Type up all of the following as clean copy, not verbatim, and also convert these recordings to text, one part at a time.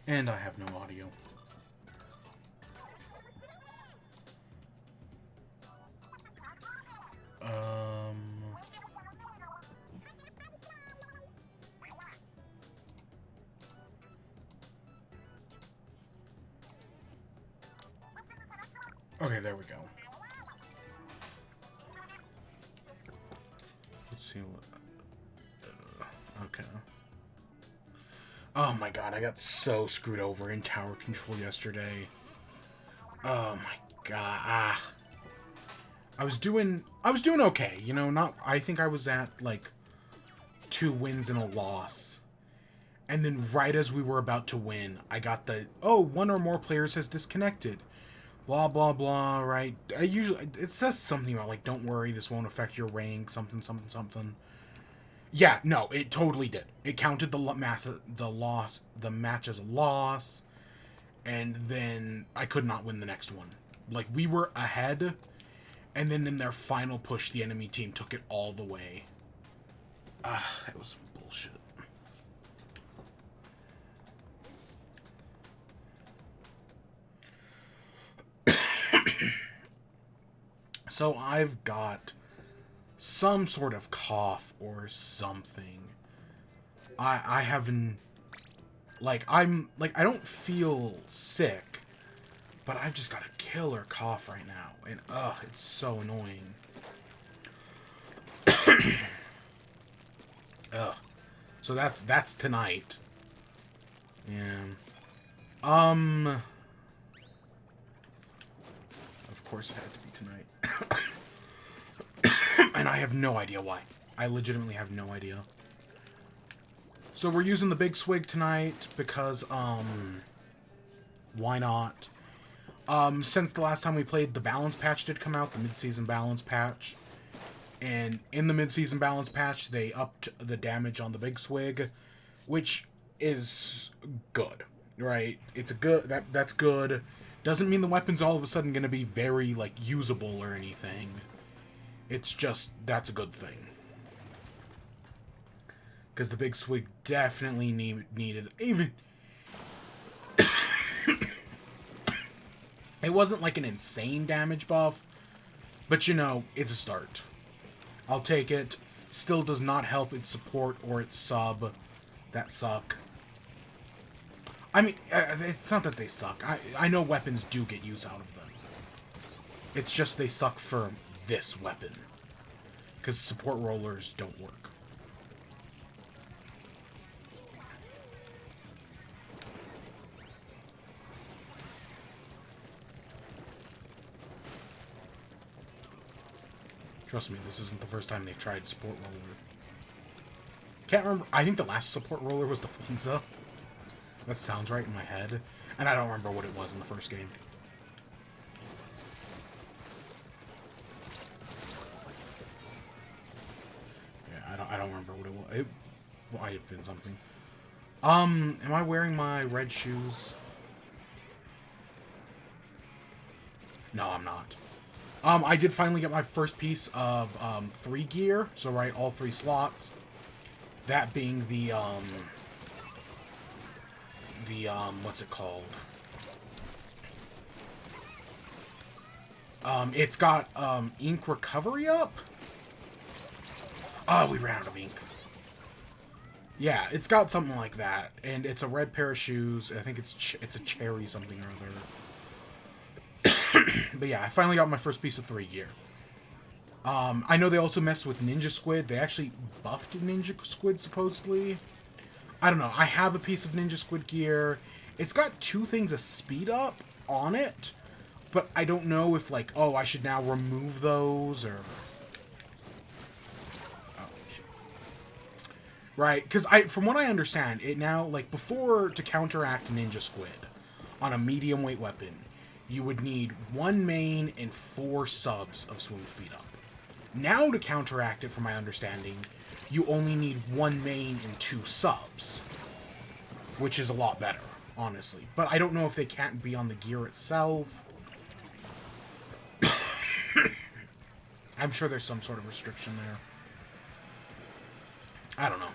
And I have no audio. Okay, there we go. Let's see what... okay. Oh my god, I got so screwed over in tower control yesterday. Oh my god. I was doing okay, you know, I think I was at like 2 wins and a loss. And then right as we were about to win, I got the, oh, 1 or more players has disconnected. Blah, blah, blah, right? It says something about, like, don't worry, this won't affect your rank, something, something, something. Yeah, no, it totally did. It counted the match as a loss, and then I could not win the next one. Like, we were ahead, and then in their final push, the enemy team took it all the way. It was some bullshit. So I've got some sort of cough or something. I haven't, like, I don't feel sick, but I've just got a killer cough right now, and it's so annoying. Ugh. So that's tonight. Yeah. Of course it had to be tonight. And I have no idea why. I legitimately have no idea. So we're using the big swig tonight because, why not? Since the last time we played, the balance patch did come out, the mid-season balance patch. And in the mid-season balance patch, they upped the damage on the big swig, which is good, right? It's a good, that's good. Doesn't mean the weapon's all of a sudden going to be very, like, usable or anything. It's just, that's a good thing. Because the big swig definitely needed, even... It wasn't like an insane damage buff, but you know, it's a start. I'll take it. Still does not help its support or its sub that suck. I mean, it's not that they suck. I know weapons do get use out of them. It's just they suck for this weapon. Because support rollers don't work. Trust me, this isn't the first time they've tried support roller. Can't remember. I think the last support roller was the Flinza. That sounds right in my head. And I don't remember what it was in the first game. Yeah, I don't remember what it was. It might have been something. Am I wearing my red shoes? No, I'm not. I did finally get my first piece of 3 gear, so right, all 3 slots. That being the what's it called? It's got ink recovery up. Oh, we ran out of ink. Yeah, it's got something like that, and it's a red pair of shoes. I think it's a cherry something or other. But yeah, I finally got my first piece of 3 gear. I know they also messed with Ninja Squid. They actually buffed Ninja Squid, supposedly. I don't know. I have a piece of Ninja Squid gear. It's got 2 things of speed up on it, but I don't know if, like, oh, I should now remove those, or... Oh, shit. Right, because from what I understand, it now, like, before, to counteract Ninja Squid on a medium weight weapon, you would need 1 main and 4 subs of swing speed up. Now, to counteract it, from my understanding, you only need 1 main and 2 subs, which is a lot better, honestly. But I don't know if they can't be on the gear itself. I'm sure there's some sort of restriction there. I don't know.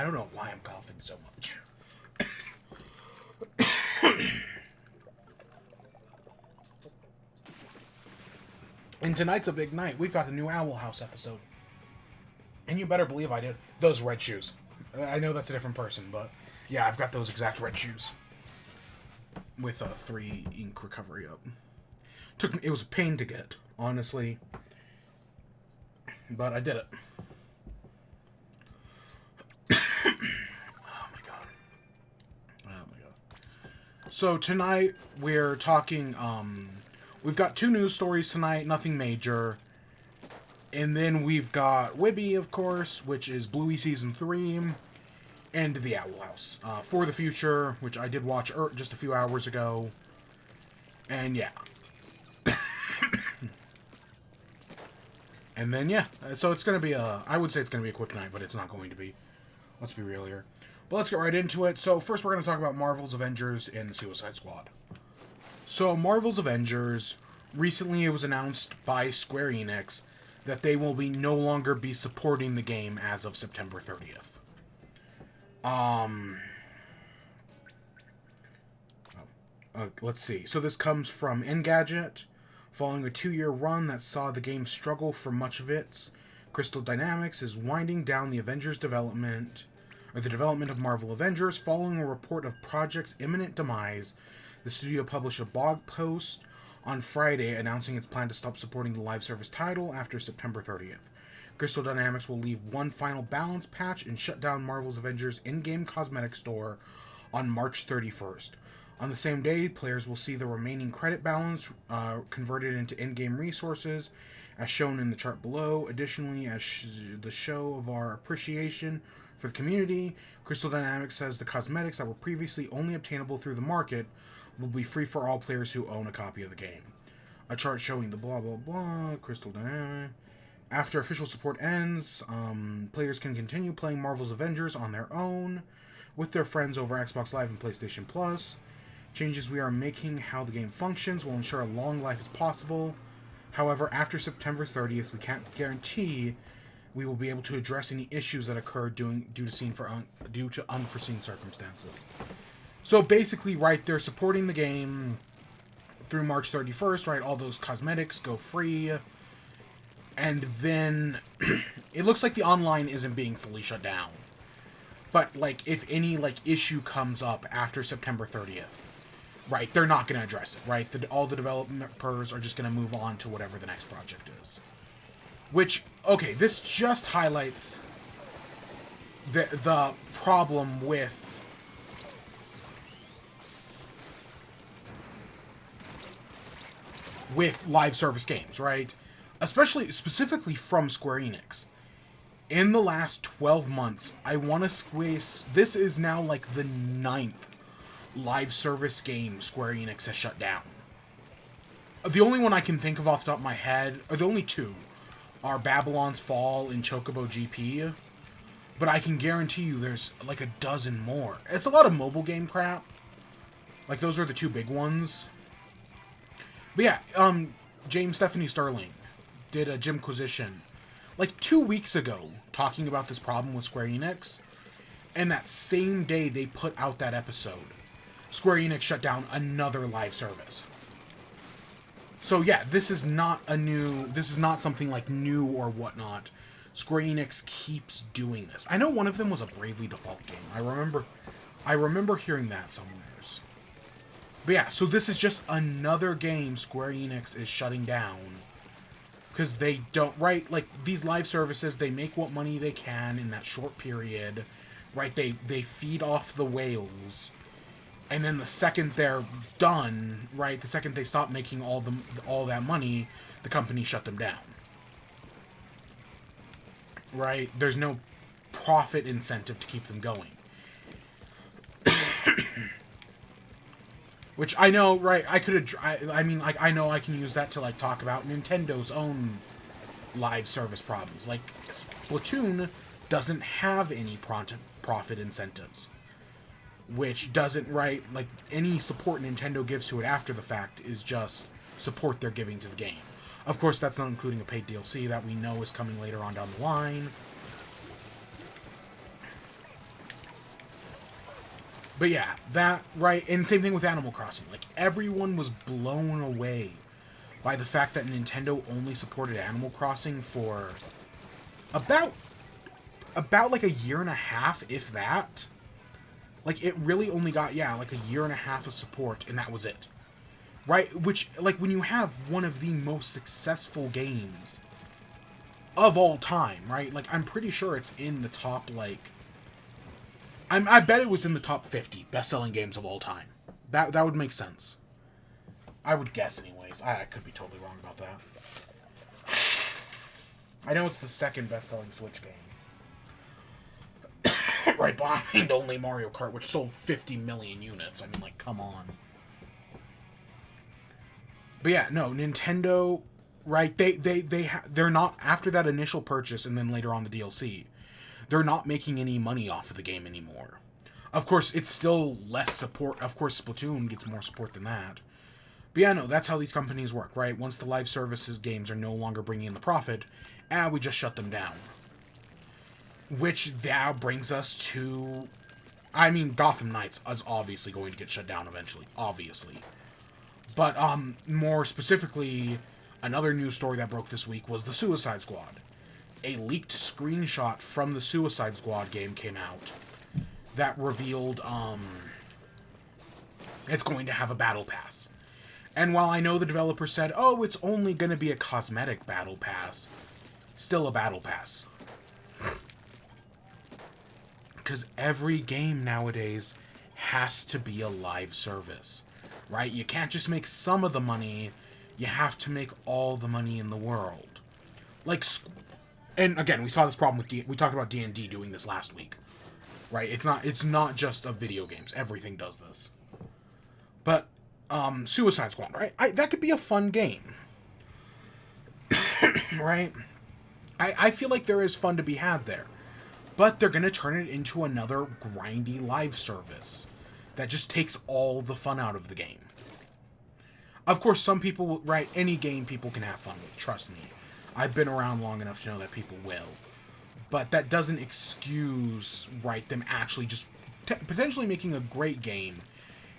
I don't know why I'm coughing so much. And tonight's a big night. We've got the new Owl House episode. And you better believe I did. Those red shoes. I know that's a different person, but yeah, I've got those exact red shoes. With a 3 ink recovery up. It was a pain to get, honestly. But I did it. Oh my god. So tonight we're talking, we've got 2 news stories tonight, nothing major. And then we've got WIBE, of course, which is Bluey Season 3, and the Owl House. For the Future, which I did watch just a few hours ago. And yeah. And then, yeah. So it's going to be I would say it's going to be a quick night, but it's not going to be. Let's be real here. But let's get right into it. So first we're going to talk about Marvel's Avengers and the Suicide Squad. So Marvel's Avengers, recently it was announced by Square Enix that they will no longer be supporting the game as of September 30th. Let's see. So this comes from Engadget. Following a 2-year run that saw the game struggle for much of it, Crystal Dynamics is winding down the Avengers development, or the development of Marvel Avengers. Following a report of project's imminent demise, the studio published a blog post on Friday announcing its plan to stop supporting the live service title after September 30th. Crystal Dynamics will leave one final balance patch and shut down Marvel's Avengers in-game cosmetic store on March 31st. On the same day, players will see the remaining credit balance converted into in-game resources, as shown in the chart below. Additionally, as the show of our appreciation for the community, Crystal Dynamics says the cosmetics that were previously only obtainable through the market will be free for all players who own a copy of the game. A chart showing the blah blah blah, Crystal Dynamics. After official support ends, players can continue playing Marvel's Avengers on their own, with their friends over Xbox Live and PlayStation Plus. Changes we are making how the game functions will ensure a long life as possible. However, after September 30th, we can't guarantee we will be able to address any issues that occur due to unforeseen circumstances. So basically, right, they're supporting the game through March 31st, right? All those cosmetics go free. And then it looks like the online isn't being fully shut down. But, like, if any, like, issue comes up after September 30th, right, they're not going to address it, right? All the developers are just going to move on to whatever the next project is. Which, okay, this just highlights the problem with live service games, right? Specifically from Square Enix. In the last 12 months, I want to squeeze... This is now like the 9th live service game Square Enix has shut down. The only one I can think of off the top of my head, or the only 2, are Babylon's Fall and Chocobo GP. But I can guarantee you there's like a dozen more. It's a lot of mobile game crap. Like, those are the 2 big ones. But yeah, James Stephanie Sterling did a Jimquisition like 2 weeks ago talking about this problem with Square Enix, and that same day they put out that episode, Square Enix shut down another live service. So yeah, this is not something like new or whatnot. Square Enix keeps doing this. I know one of them was a Bravely Default game. I remember hearing that somewhere. But yeah, so this is just another game Square Enix is shutting down. Because they don't, right, like, these live services, they make what money they can in that short period, right? They feed off the whales, and then the second they're done, right, the second they stop making all that money, the company shut them down. Right? There's no profit incentive to keep them going. Which I know, right, I mean, like, I know I can use that to, like, talk about Nintendo's own live service problems. Like, Splatoon doesn't have any profit incentives. Which doesn't, right, like, any support Nintendo gives to it after the fact is just support they're giving to the game. Of course, that's not including a paid DLC that we know is coming later on down the line. But yeah, that, right, and same thing with Animal Crossing. Like, everyone was blown away by the fact that Nintendo only supported Animal Crossing for about like a year and a half, if that. Like, it really only got, yeah, like a year and a half of support, and that was it. Right? Which, like, when you have one of the most successful games of all time, right? Like, I'm pretty sure it's in the top, like... I bet it was in the top 50 best-selling games of all time. That would make sense. I would guess, anyways. I could be totally wrong about that. I know it's the second best-selling Switch game. Right behind only Mario Kart, which sold 50 million units. I mean, like, come on. But yeah, no, Nintendo, right, they're not, after that initial purchase and then later on the DLC, they're not making any money off of the game anymore. Of course, it's still less support. Of course, Splatoon gets more support than that. But yeah, no, that's how these companies work, right? Once the live services games are no longer bringing in the profit, we just shut them down. Which now brings us to... I mean, Gotham Knights is obviously going to get shut down eventually. Obviously. But, more specifically, another news story that broke this week was the Suicide Squad. A leaked screenshot from the Suicide Squad game came out that revealed, it's going to have a battle pass. And while I know the developer said, oh, it's only going to be a cosmetic battle pass, still a battle pass. Because every game nowadays has to be a live service, right? You can't just make some of the money, you have to make all the money in the world. Like, and again, we saw this problem with we talked about D&D doing this last week, right? It's not just of video games. Everything does this. But Suicide Squad, right? that could be a fun game, right? I feel like there is fun to be had there, but they're gonna turn it into another grindy live service that just takes all the fun out of the game. Of course, some people, right? Any game people can have fun with. Trust me. I've been around long enough to know that people will. But that doesn't excuse, right, them actually just potentially making a great game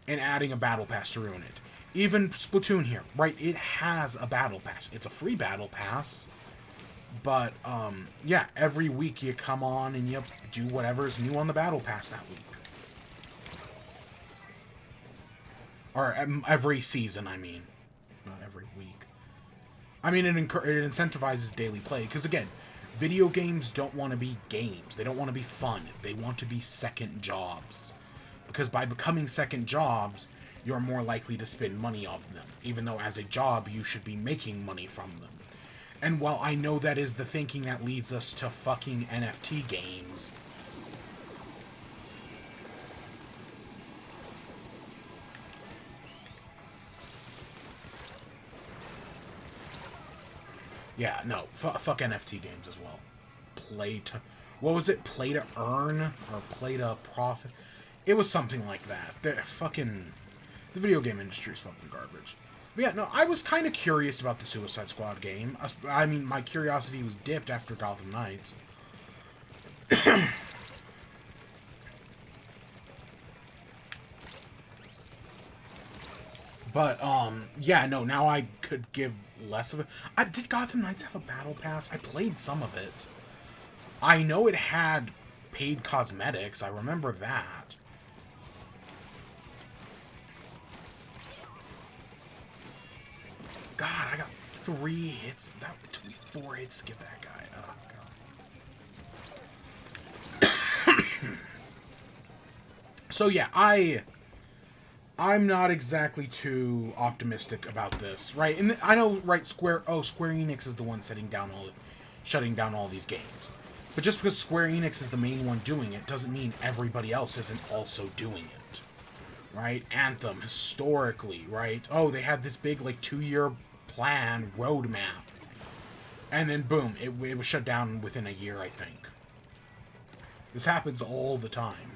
and adding a battle pass to ruin it. Even Splatoon here, right, it has a battle pass. It's a free battle pass. But, yeah, every week you come on and you do whatever's new on the battle pass that week. Or every season, I mean. Not every week. I mean, it incentivizes daily play. Because, again, video games don't want to be games. They don't want to be fun. They want to be second jobs. Because by becoming second jobs, you're more likely to spend money off them. Even though as a job, you should be making money from them. And while I know that is the thinking that leads us to fucking NFT games... Yeah, no, fuck NFT games as well. What was it? Play to earn? Or play to profit? It was something like that. The video game industry is fucking garbage. But yeah, no, I was kind of curious about the Suicide Squad game. I mean, my curiosity was dipped after Gotham Knights. But, yeah, no, now I could give less of it. Did Gotham Knights have a battle pass? I played some of it. I know it had paid cosmetics. I remember that. God, I got 3 hits. That took me 4 hits to get that guy. Oh, God. So, yeah, I'm not exactly too optimistic about this, right? And I know, right, Square Enix is the one shutting down all these games. But just because Square Enix is the main one doing it doesn't mean everybody else isn't also doing it. Right? Anthem, historically, right? Oh, they had this big, like, 2-year plan, roadmap. And then, boom, it was shut down within a year, I think. This happens all the time.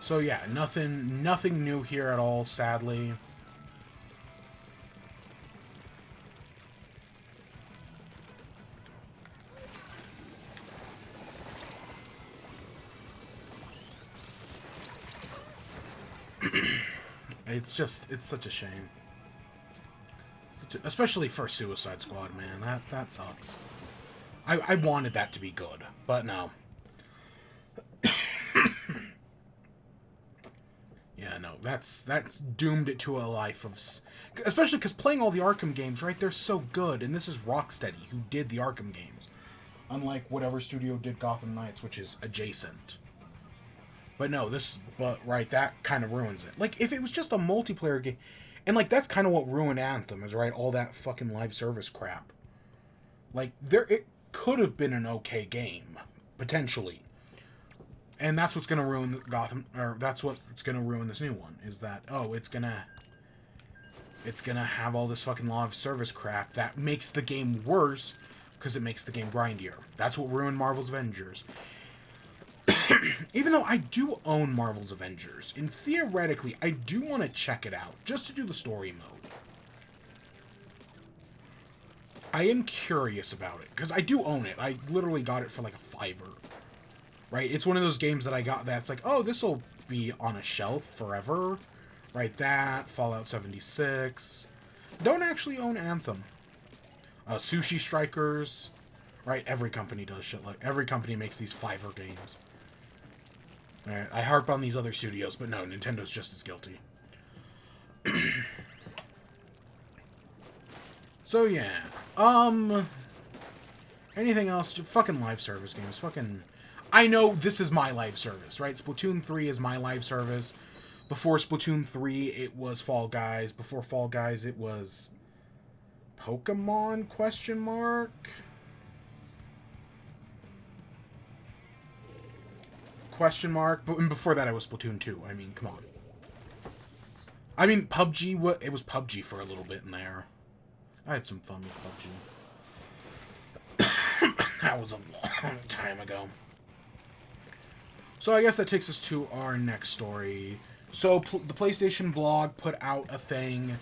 So yeah, nothing new here at all, sadly. It's such a shame. Especially for Suicide Squad, man. That sucks. I wanted that to be good, but no. Yeah, no, that's doomed it to a life of... Especially because playing all the Arkham games, right, they're so good, and this is Rocksteady, who did the Arkham games. Unlike whatever studio did Gotham Knights, which is adjacent. But no, right, that kind of ruins it. Like, if it was just a multiplayer game... And, like, that's kind of what ruined Anthem, is, right, all that fucking live service crap. Like, it could have been an okay game, potentially. And that's what's going to ruin Gotham, or that's what's going to ruin this new one, is that, oh, it's going to have all this fucking live service crap that makes the game worse, because it makes the game grindier. That's what ruined Marvel's Avengers. Even though I do own Marvel's Avengers, and theoretically, I do want to check it out, just to do the story mode. I am curious about it, because I do own it. I literally got it for like a $5. Right? It's one of those games that I got that's like, oh, this will be on a shelf forever. Right? That, Fallout 76. Don't actually own Anthem. Sushi Strikers. Right? Every company does shit like... Every company makes these $5 games. Right? I harp on these other studios, but no, Nintendo's just as guilty. So, yeah. Anything else? Fucking live service games. Fucking... I know this is my live service, right? Splatoon 3 is my live service. Before Splatoon 3, it was Fall Guys. Before Fall Guys, it was... Pokemon? Question mark? Question mark? But before that, it was Splatoon 2. I mean, come on. I mean, PUBG, it was PUBG for a little bit in there. I had some fun with PUBG. That was a long time ago. So I guess that takes us to our next story. So the PlayStation blog put out a thing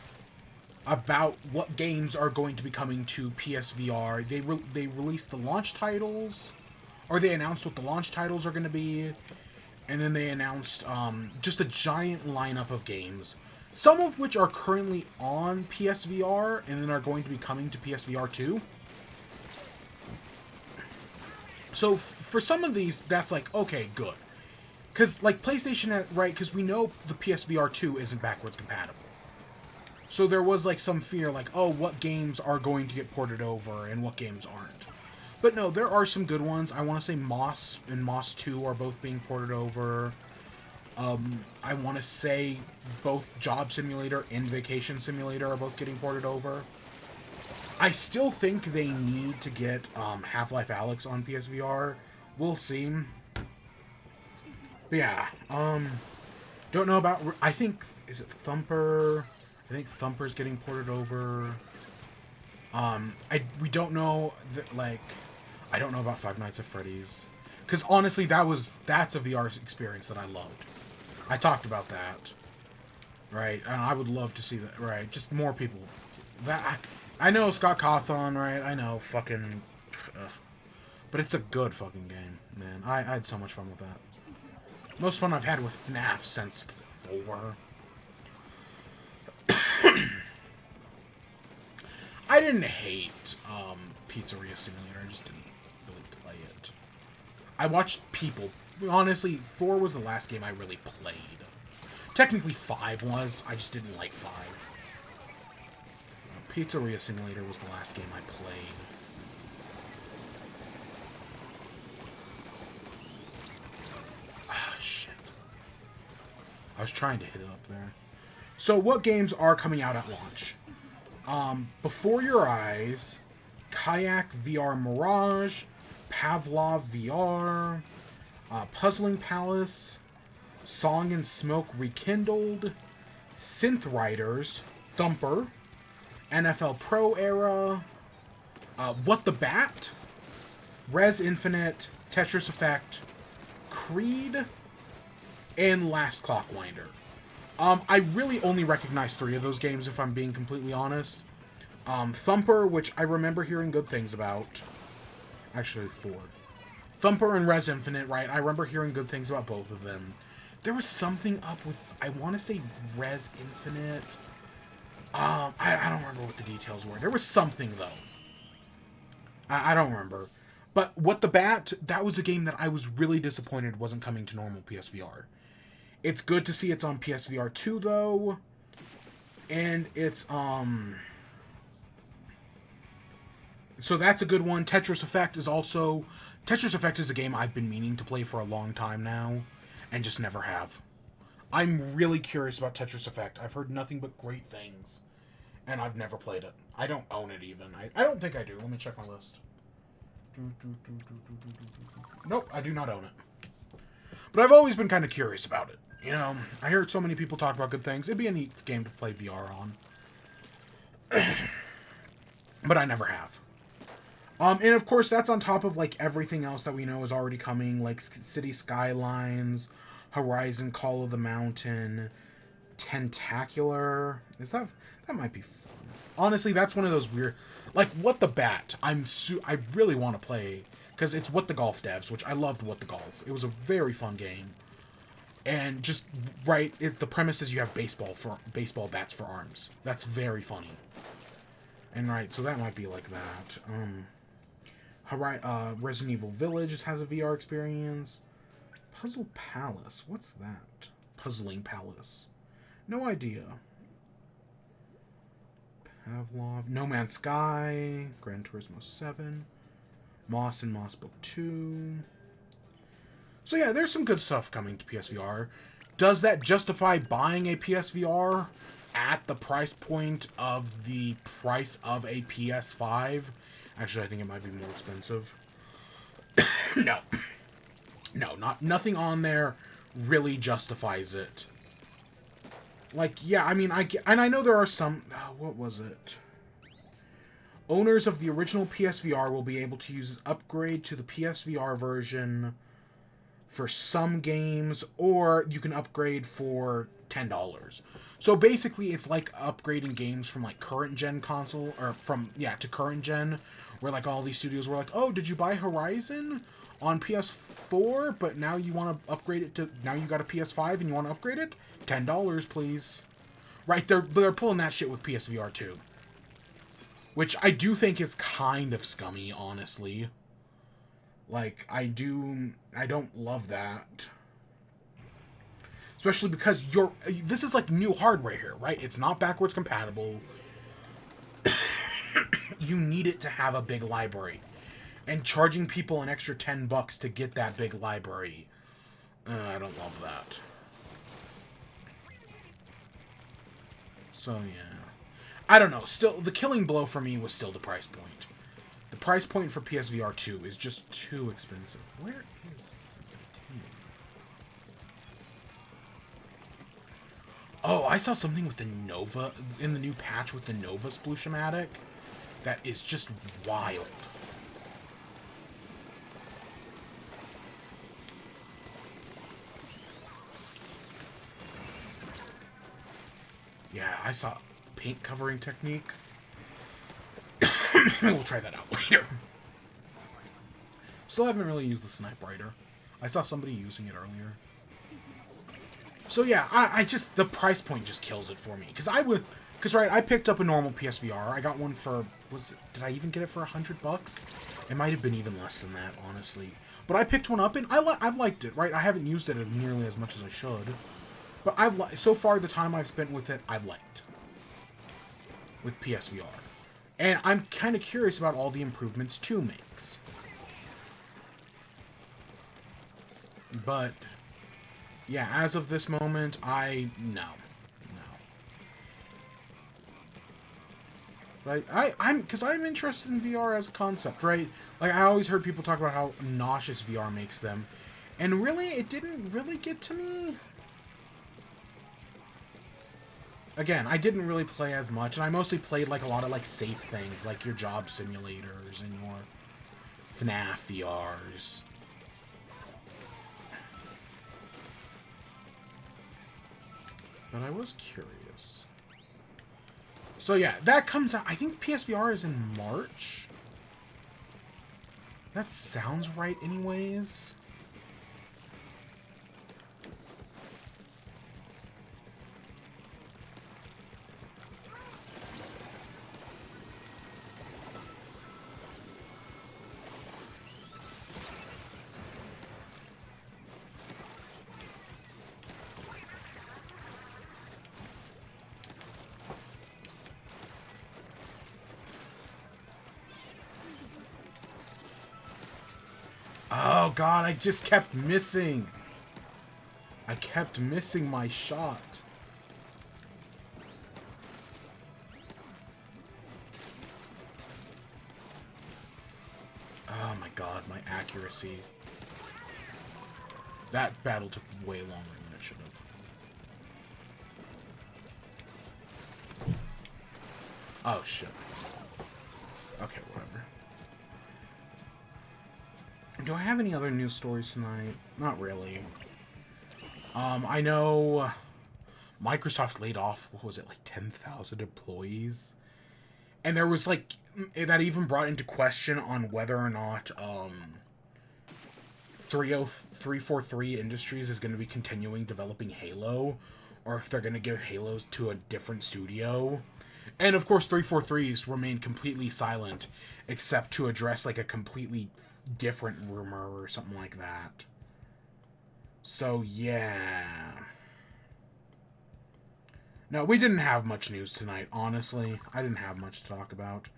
about what games are going to be coming to PSVR. They released the launch titles, or they announced what the launch titles are going to be, and then they announced just a giant lineup of games, some of which are currently on PSVR and then are going to be coming to PSVR 2. So for some of these, that's like, okay, good. Because, like, PlayStation, right, because we know the PSVR 2 isn't backwards compatible. So there was, like, some fear, like, oh, what games are going to get ported over and what games aren't. But no, there are some good ones. I want to say Moss and Moss 2 are both being ported over. I want to say both Job Simulator and Vacation Simulator are both getting ported over. I still think they need to get Half-Life Alyx on PSVR. We'll see. But yeah, don't know about... I think... Is it Thumper? I think Thumper's getting ported over. We don't know... Like... I don't know about Five Nights at Freddy's. Because honestly, that's a VR experience that I loved. I talked about that. Right? And I would love to see that. Right? Just more people. I know Scott Cawthon, right? I know, fucking... But it's a good fucking game, man. I had so much fun with that. Most fun I've had with FNAF since 4. I didn't hate Pizzeria Simulator. I just didn't really play it. I watched people. Honestly, 4 was the last game I really played. Technically 5 was. I just didn't like 5. Pizzeria Simulator was the last game I played. Ah, shit. I was trying to hit it up there. So, what games are coming out at launch? Before Your Eyes, Kayak VR Mirage, Pavlov VR, Puzzling Palace, Song and Smoke Rekindled, Synth Riders, Thumper, NFL Pro Era, What the Bat, Res Infinite, Tetris Effect, Creed, and Last Clockwinder. I really only recognize 3 of those games, if I'm being completely honest. Thumper, which I remember hearing good things about. Actually, 4. Thumper and Res Infinite, right? I remember hearing good things about both of them. There was something up with, I want to say Res Infinite. I don't remember what the details were. There was something, though. I don't remember. But What the Bat, that was a game that I was really disappointed wasn't coming to normal PSVR. It's good to see it's on PSVR 2, though. And it's, so that's a good one. Tetris Effect is also... Tetris Effect is a game I've been meaning to play for a long time now, and just never have. I'm really curious about Tetris Effect. I've heard nothing but great things, and I've never played it. I don't own it, even. I don't think I do. Let me check my list. Nope, I do not own it. But I've always been kind of curious about it. You know, I heard so many people talk about good things. It'd be a neat game to play VR on. But I never have. And of course, that's on top of, like, everything else that we know is already coming, like City Skylines, Horizon Call of the Mountain, Tentacular. That might be fun. Honestly, that's one of those weird... Like, What the Bat, I really want to play, because it's What the Golf devs, which I loved What the Golf. It was a very fun game. And just, right, the premise is you have baseball bats for arms. That's very funny. And right, so that might be like that. Resident Evil Village has a VR experience. Puzzle Palace, what's that? Puzzling Palace. No idea. Pavlov, No Man's Sky, Gran Turismo 7, Moss and Moss Book 2. So yeah, there's some good stuff coming to PSVR. Does that justify buying a PSVR at the price point of the price of a PS5? Actually, I think it might be more expensive. No. No, nothing on there really justifies it. Like, yeah, I mean, I know there are some... what was it? Owners of the original PSVR will be able to use an upgrade to the PSVR version for some games, or you can upgrade for $10. So basically, it's like upgrading games from, like, current gen console, or from, yeah, to current gen, where, like, all these studios were like, oh, did you buy Horizon on PS4, but now you want to upgrade it to, now you got a PS5 and you want to upgrade it? $10, please. Right, they're pulling that shit with PSVR 2. Which I do think is kind of scummy, honestly. Like, I don't love that. Especially because this is like new hardware here, right? It's not backwards compatible. You need it to have a big library. And charging people an extra $10 to get that big library. I don't love that. So, yeah. I don't know. Still, the killing blow for me was still the price point. The price point for PSVR 2 is just too expensive. Where is 17? Oh, I saw something with the Nova, in the new patch with the Nova Splooshomatic. That is just wild. Yeah, I saw paint covering technique. We'll try that out later. Still haven't really used the Snipe Writer. I saw somebody using it earlier. So yeah, I just, the price point just kills it for me. Because right, I picked up a normal PSVR. I got one for, did I even get it for $100? It might have been even less than that, honestly. But I picked one up and I've liked it, right? I haven't used it as nearly as much as I should. But so far the time I've spent with it, I've liked. With PSVR. And I'm kind of curious about all the improvements 2 makes. But, yeah, as of this moment, no. Right? Because I'm interested in VR as a concept, right? Like, I always heard people talk about how nauseous VR makes them. And really, it didn't really get to me. Again, I didn't really play as much, and I mostly played, like, a lot of, like, safe things, like your job simulators and your FNAF VRs. But I was curious. So, yeah, that comes out, I think PSVR is in March? That sounds right anyways. Oh, God, I just kept missing. I kept missing my shot. Oh, my God, my accuracy. That battle took way longer than it should have. Oh, shit. Okay, whatever. Do I have any other news stories tonight? Not really. I know Microsoft laid off, what was it, like 10,000 employees? And there was, like, that even brought into question on whether or not, 343 Industries is going to be continuing developing Halo, or if they're going to give Halos to a different studio. And, of course, 343's remained completely silent, except to address, like, a completely different rumor or something like that. So, yeah. No, we didn't have much news tonight, honestly. I didn't have much to talk about.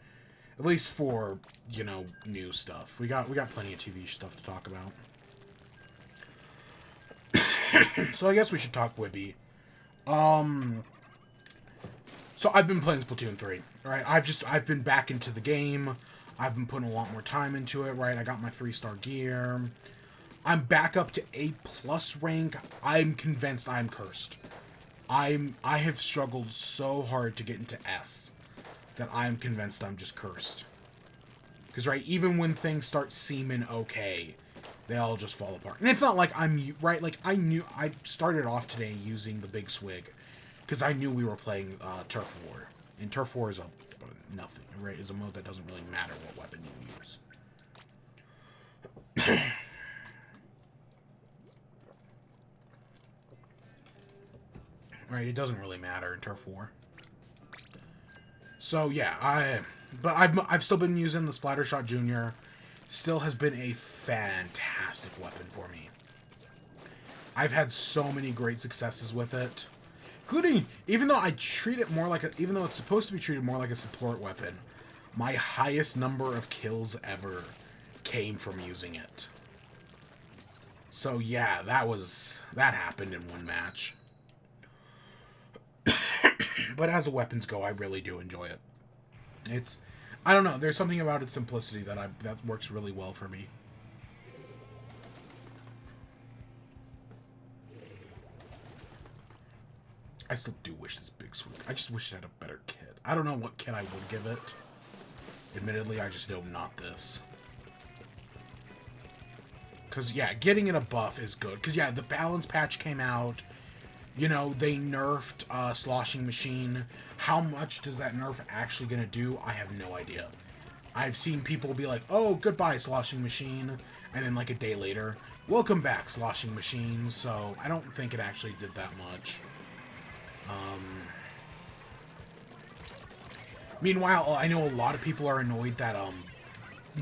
At least for, you know, news stuff. We got plenty of TV stuff to talk about. So I guess we should talk WIBE. So I've been playing Splatoon 3, right? I've been back into the game. I've been putting a lot more time into it, right? I got my 3-star gear. I'm back up to A+ rank. I'm convinced I'm cursed. I have struggled so hard to get into S that I'm convinced I'm just cursed. Because, right, even when things start seeming okay, they all just fall apart. And it's not like I'm, right, like, I started off today using the big swig. Because I knew we were playing Turf War. And Turf War is nothing, right? It's a mode that doesn't really matter what weapon you use. Right, it doesn't really matter in Turf War. So yeah, I've still been using the Splattershot Junior. Still has been a fantastic weapon for me. I've had so many great successes with it, including even though I treat it more like even though it's supposed to be treated more like a support weapon, my highest number of kills ever came from using it. So yeah, that happened in one match. But as weapons go, I really do enjoy it. I don't know, there's something about its simplicity that works really well for me. I still do wish this big swing. I just wish it had a better kit. I don't know what kit I would give it. Admittedly, I just know not this. Because, yeah, getting it a buff is good. Because, yeah, the balance patch came out. You know, they nerfed Sloshing Machine. How much does that nerf actually going to do? I have no idea. I've seen people be like, oh, goodbye, Sloshing Machine. And then, like, a day later, welcome back, Sloshing Machine. So, I don't think it actually did that much. Meanwhile, I know a lot of people are annoyed that,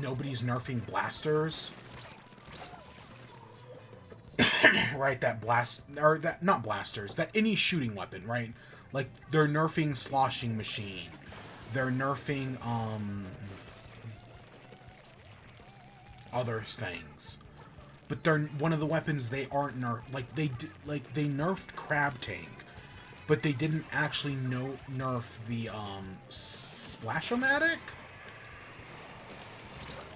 nobody's nerfing blasters. Right, not blasters, that any shooting weapon, right? Like, they're nerfing Sloshing Machine. They're nerfing, other things. But they're, one of the weapons they aren't like, they nerfed Crab Tank. But they didn't actually nerf the, Splash-O-Matic?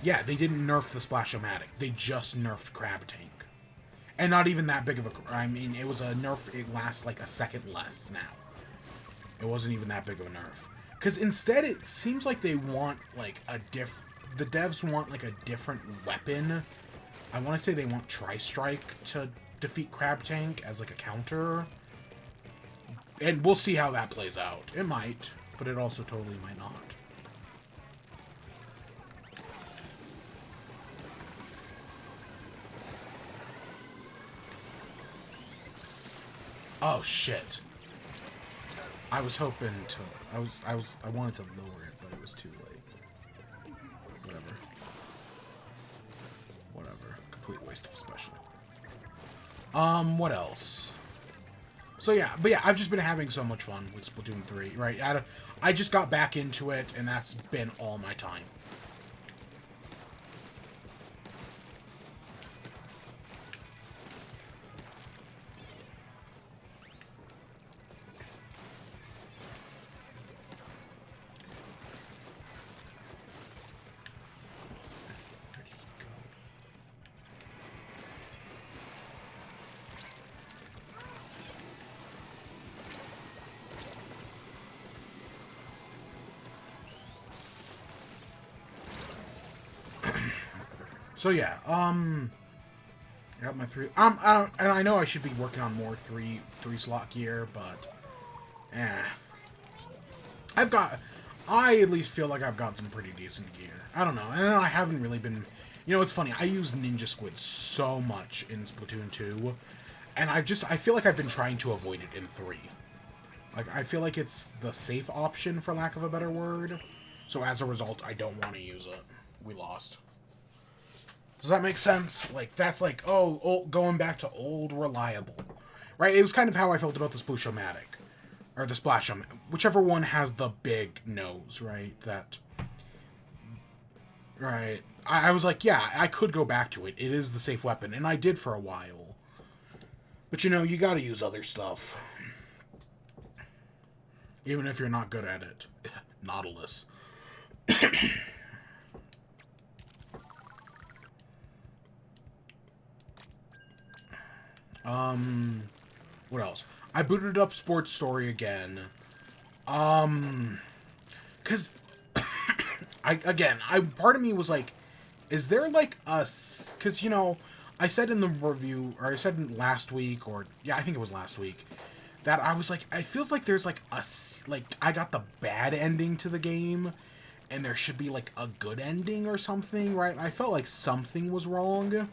Yeah, they didn't nerf the Splash-O-Matic. They just nerfed Crab Tank. And not even that big of a... I mean, it was a nerf... It lasts like a second less now. It wasn't even that big of a nerf. Because instead, it seems like they want, like, the devs want, like, a different weapon. I want to say they want Tri-Strike to defeat Crab Tank as, like, a counter. And we'll see how that plays out. It might, but it also totally might not. Oh shit. I was hoping to I wanted to lower it, but it was too late. Whatever. Complete waste of a special. What else? So yeah, but yeah, I've just been having so much fun with Splatoon 3, right? I just got back into it, and that's been all my time. So yeah, I got my 3. And I know I should be working on more 3-slot gear, but I at least feel like I've got some pretty decent gear. I don't know, and I haven't really been. You know, it's funny. I use Ninja Squid so much in Splatoon 2, and I feel like I've been trying to avoid it in 3. Like, I feel like it's the safe option, for lack of a better word. So as a result, I don't want to use it. We lost. Does that make sense? Like, that's like, going back to old reliable. Right? It was kind of how I felt about the Splashomatic. Or the Splashomatic. Whichever one has the big nose, right? Right. I was like, yeah, I could go back to it. It is the safe weapon. And I did for a while. But, you know, you gotta use other stuff. Even if you're not good at it. Nautilus. What else? I booted up Sports Story again. Cause part of me was like, is there like cause you know, I said in the review, or I said in last week, or yeah, I think it was last week, that I was like, I feels like there's like I got the bad ending to the game, and there should be like a good ending or something, right? I felt like something was wrong.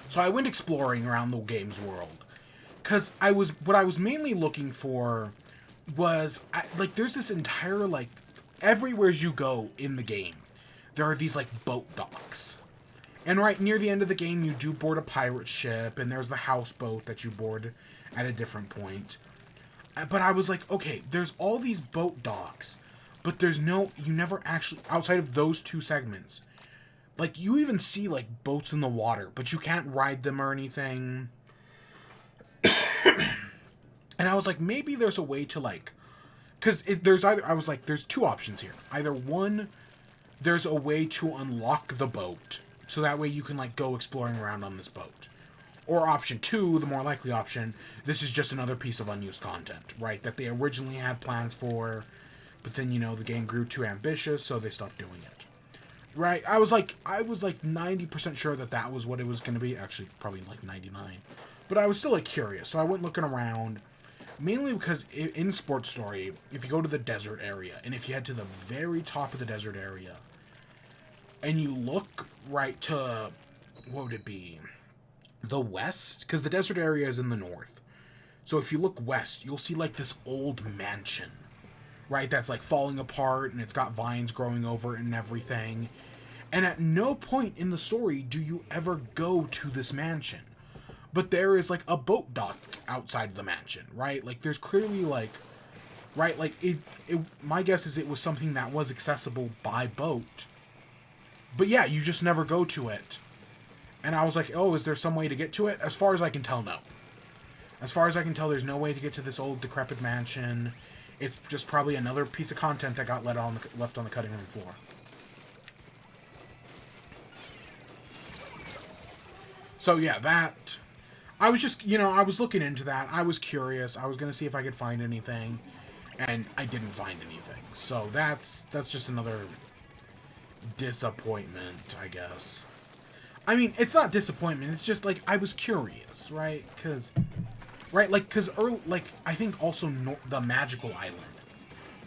So I went exploring around the game's world, because what I was mainly looking for was, there's this entire, like, everywhere you go in the game, there are these, like, boat docks. And right near the end of the game, you do board a pirate ship, and there's the houseboat that you board at a different point. But I was like, okay, there's all these boat docks, but you never actually, outside of those 2 segments, like, you even see, like, boats in the water, but you can't ride them or anything. And I was like, maybe there's a way to, like... Because there's 2 options here. Either one, there's a way to unlock the boat, so that way you can, like, go exploring around on this boat. Or option 2, the more likely option, this is just another piece of unused content, right? That they originally had plans for, but then, you know, the game grew too ambitious, so they stopped doing it. Right, I was like 90% sure that was what it was going to be. Actually, probably like 99. But I was still, like, curious. So I went looking around. Mainly because in Sports Story, if you go to the desert area, and if you head to the very top of the desert area, and you look right to, what would it be? The west? Because the desert area is in the north. So if you look west, you'll see, like, this old mansion. Right, that's, like, falling apart, and it's got vines growing over it and everything. And at no point in the story do you ever go to this mansion. But there is, like, a boat dock outside the mansion, right? Like, there's clearly, like... Right, like, my guess is it was something that was accessible by boat. But yeah, you just never go to it. And I was like, oh, is there some way to get to it? As far as I can tell, no. As far as I can tell, there's no way to get to this old decrepit mansion. It's just probably another piece of content that got left on the cutting room floor. So yeah, that... I was just, you know, I was looking into that. I was curious. I was going to see if I could find anything. And I didn't find anything. So that's just another disappointment, I guess. I mean, it's not disappointment. It's just, like, I was curious, right? Because... Right, like, because, I think also the magical island,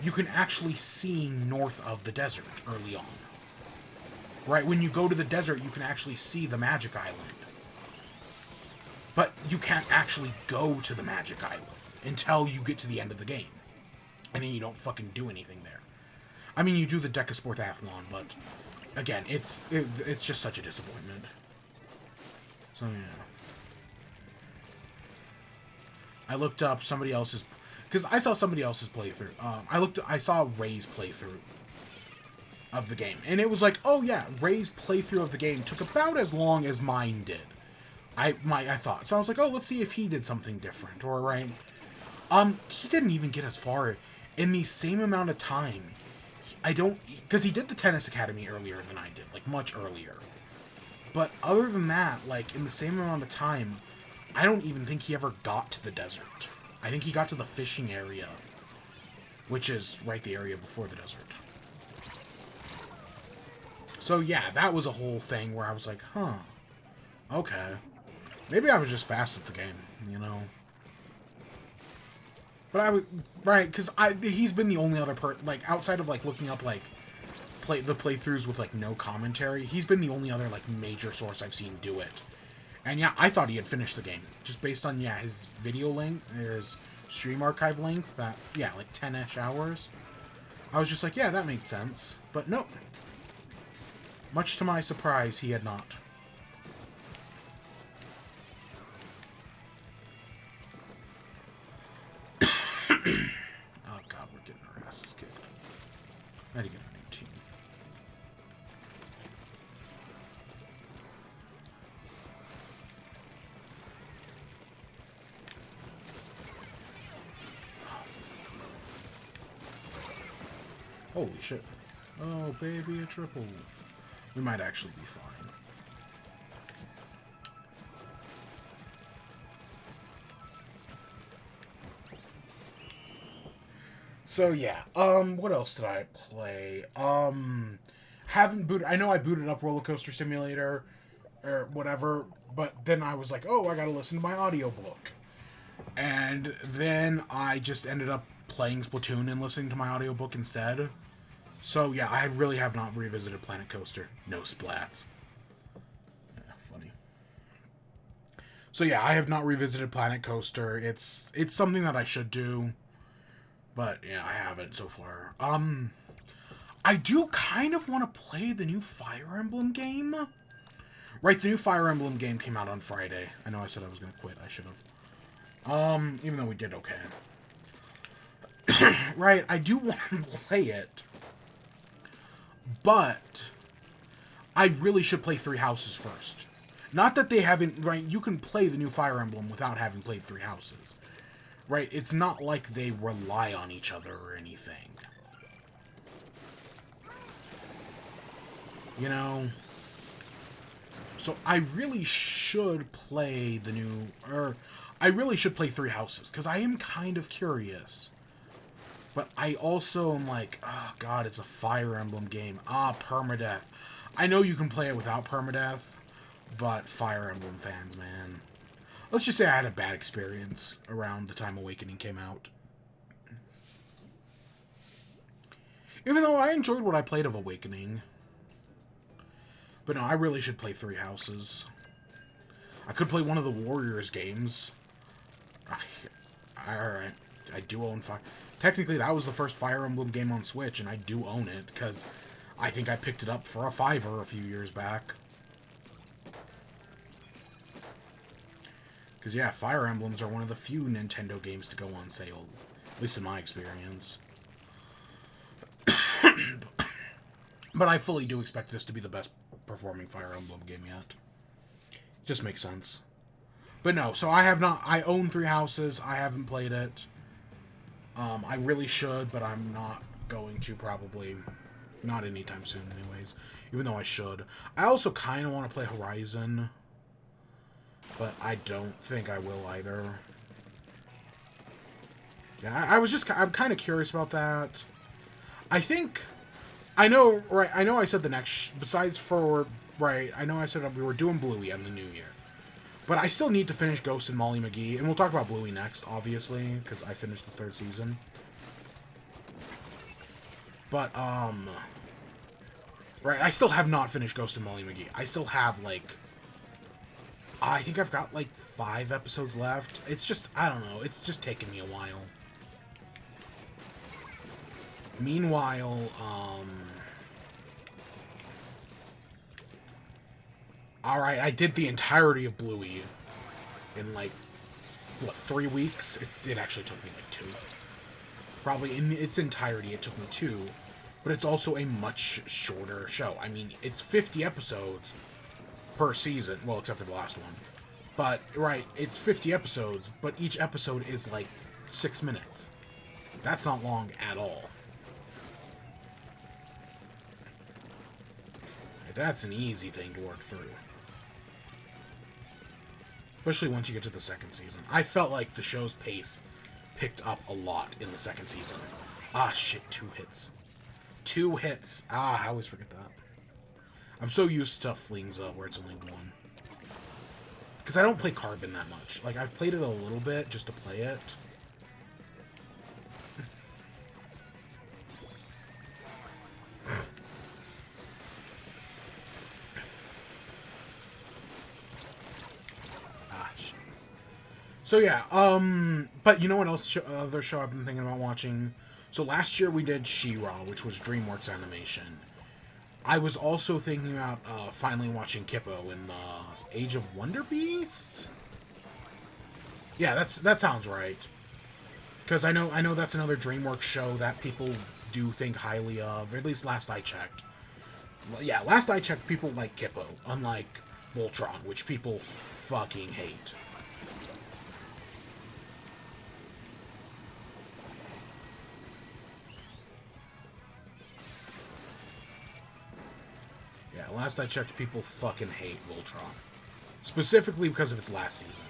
you can actually see north of the desert early on. Right, when you go to the desert, you can actually see the magic island. But you can't actually go to the magic island until you get to the end of the game. And then you don't fucking do anything there. I mean, you do the Decasportathlon, but, again, it's just such a disappointment. So, yeah. I looked up somebody else's... Because I saw somebody else's playthrough. I saw Ray's playthrough of the game. And it was like, oh yeah, Ray's playthrough of the game took about as long as mine did. I thought. So I was like, oh, let's see if he did something different. Or, right? He didn't even get as far in the same amount of time. Because he did the Tennis Academy earlier than I did. Like, much earlier. But other than that, like, in the same amount of time... I don't even think he ever got to the desert. I think he got to the fishing area, which is right the area before the desert. So yeah, that was a whole thing where I was like, huh, okay. Maybe I was just fast at the game, you know? But I would, right, because he's been the only other like, outside of, like, looking up, like, the playthroughs with, like, no commentary, he's been the only other, like, major source I've seen do it. And yeah, I thought he had finished the game. Just based on, yeah, his video length, his stream archive length, that, yeah, like 10-ish hours. I was just like, yeah, that makes sense. But nope. Much to my surprise, he had not. Oh god, we're getting our asses kicked. I had to get a new team. Holy shit. Oh, baby, a triple. We might actually be fine. So yeah, what else did I play? Haven't booted. I know I booted up Roller Coaster Simulator or whatever, but then I was like, oh, I gotta listen to my audiobook. And then I just ended up playing Splatoon and listening to my audiobook instead. So yeah, I really have not revisited Planet Coaster. No splats. Yeah, funny. So yeah, I have not revisited Planet Coaster. It's something that I should do. But, yeah, I haven't so far. I do kind of want to play the new Fire Emblem game. Right, the new Fire Emblem game came out on Friday. I know I said I was going to quit. I should have. Even though we did okay. Right, I do want to play it. But I really should play Three Houses first. Not that they haven't, right, you can play the new Fire Emblem without having played Three Houses. Right, it's not like they rely on each other or anything. You know? So I really should play the new, I really should play Three Houses, because I am kind of curious. But I also am like, oh god, it's a Fire Emblem game. Permadeath. I know you can play it without permadeath, but Fire Emblem fans, man. Let's just say I had a bad experience around the time Awakening came out. Even though I enjoyed what I played of Awakening. But no, I really should play Three Houses. I could play one of the Warriors games. Alright, I do own Fire... Technically, that was the first Fire Emblem game on Switch, and I do own it, because I think I picked it up for a $5 a few years back. Because, yeah, Fire Emblems are one of the few Nintendo games to go on sale. At least in my experience. But I fully do expect this to be the best performing Fire Emblem game yet. Just makes sense. But no, so I have not... I own Three Houses. I haven't played it. I really should, but I'm not going to probably. Not anytime soon anyways. Even though I should. I also kind of want to play Horizon. But I don't think I will either. Yeah, I'm kind of curious about that. I think, I know, right, I know I said the next, besides for, right, I know I said we were doing Bluey on the new year. But I still need to finish Ghost and Molly McGee, and we'll talk about Bluey next, obviously, because I finished the 3rd season. But, right, I still have not finished Ghost and Molly McGee. I still have, like, I think I've got, like, 5 episodes left. It's just, I don't know, it's just taken me a while. Meanwhile, alright, I did the entirety of Bluey in, like, what, 3 weeks? It actually took me, like, 2. Probably in its entirety it took me 2. But it's also a much shorter show. I mean, it's 50 episodes per season. Well, except for the last one. But, right, it's 50 episodes, but each episode is, like, 6 minutes. That's not long at all. That's an easy thing to work through. Especially once you get to the 2nd season. I felt like the show's pace picked up a lot in the 2nd season. Ah, shit, 2 hits. 2 hits. Ah, I always forget that. I'm so used to Flingza where it's only one. Because I don't play Carbon that much. Like, I've played it a little bit just to play it. So yeah, but you know what else? Other show I've been thinking about watching. So last year we did She-Ra, which was DreamWorks Animation. I was also thinking about finally watching Kippo in Age of Wonder Beast. Yeah, that sounds right. Because I know that's another DreamWorks show that people do think highly of. Or at least last I checked. Yeah, last I checked, people like Kippo, unlike Voltron, which people fucking hate. Yeah, last I checked, people fucking hate Voltron. Specifically because of its last season.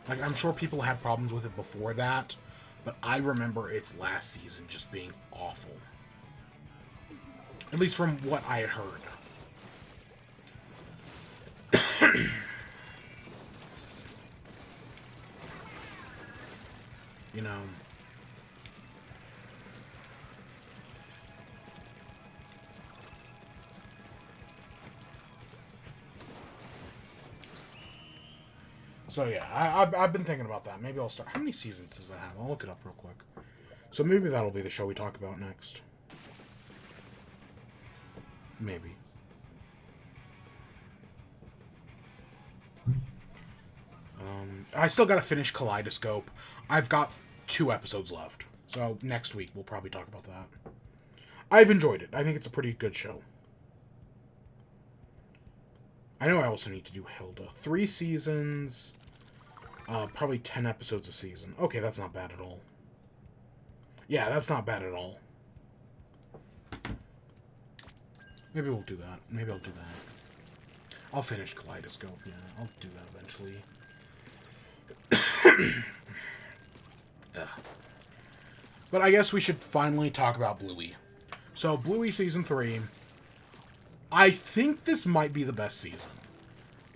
Like, I'm sure people had problems with it before that, but I remember its last season just being awful. At least from what I had heard. You know... So yeah, I've been thinking about that. Maybe I'll start... How many seasons does that have? I'll look it up real quick. So maybe that'll be the show we talk about next. Maybe. I still gotta finish Kaleidoscope. I've got 2 episodes left. So next week we'll probably talk about that. I've enjoyed it. I think it's a pretty good show. I know I also need to do Hilda. 3 seasons... probably 10 episodes a season. Okay, that's not bad at all. Yeah, that's not bad at all. Maybe we'll do that. Maybe I'll do that. I'll finish Kaleidoscope, yeah. I'll do that eventually. But I guess we should finally talk about Bluey. So, Bluey Season 3... I think this might be the best season.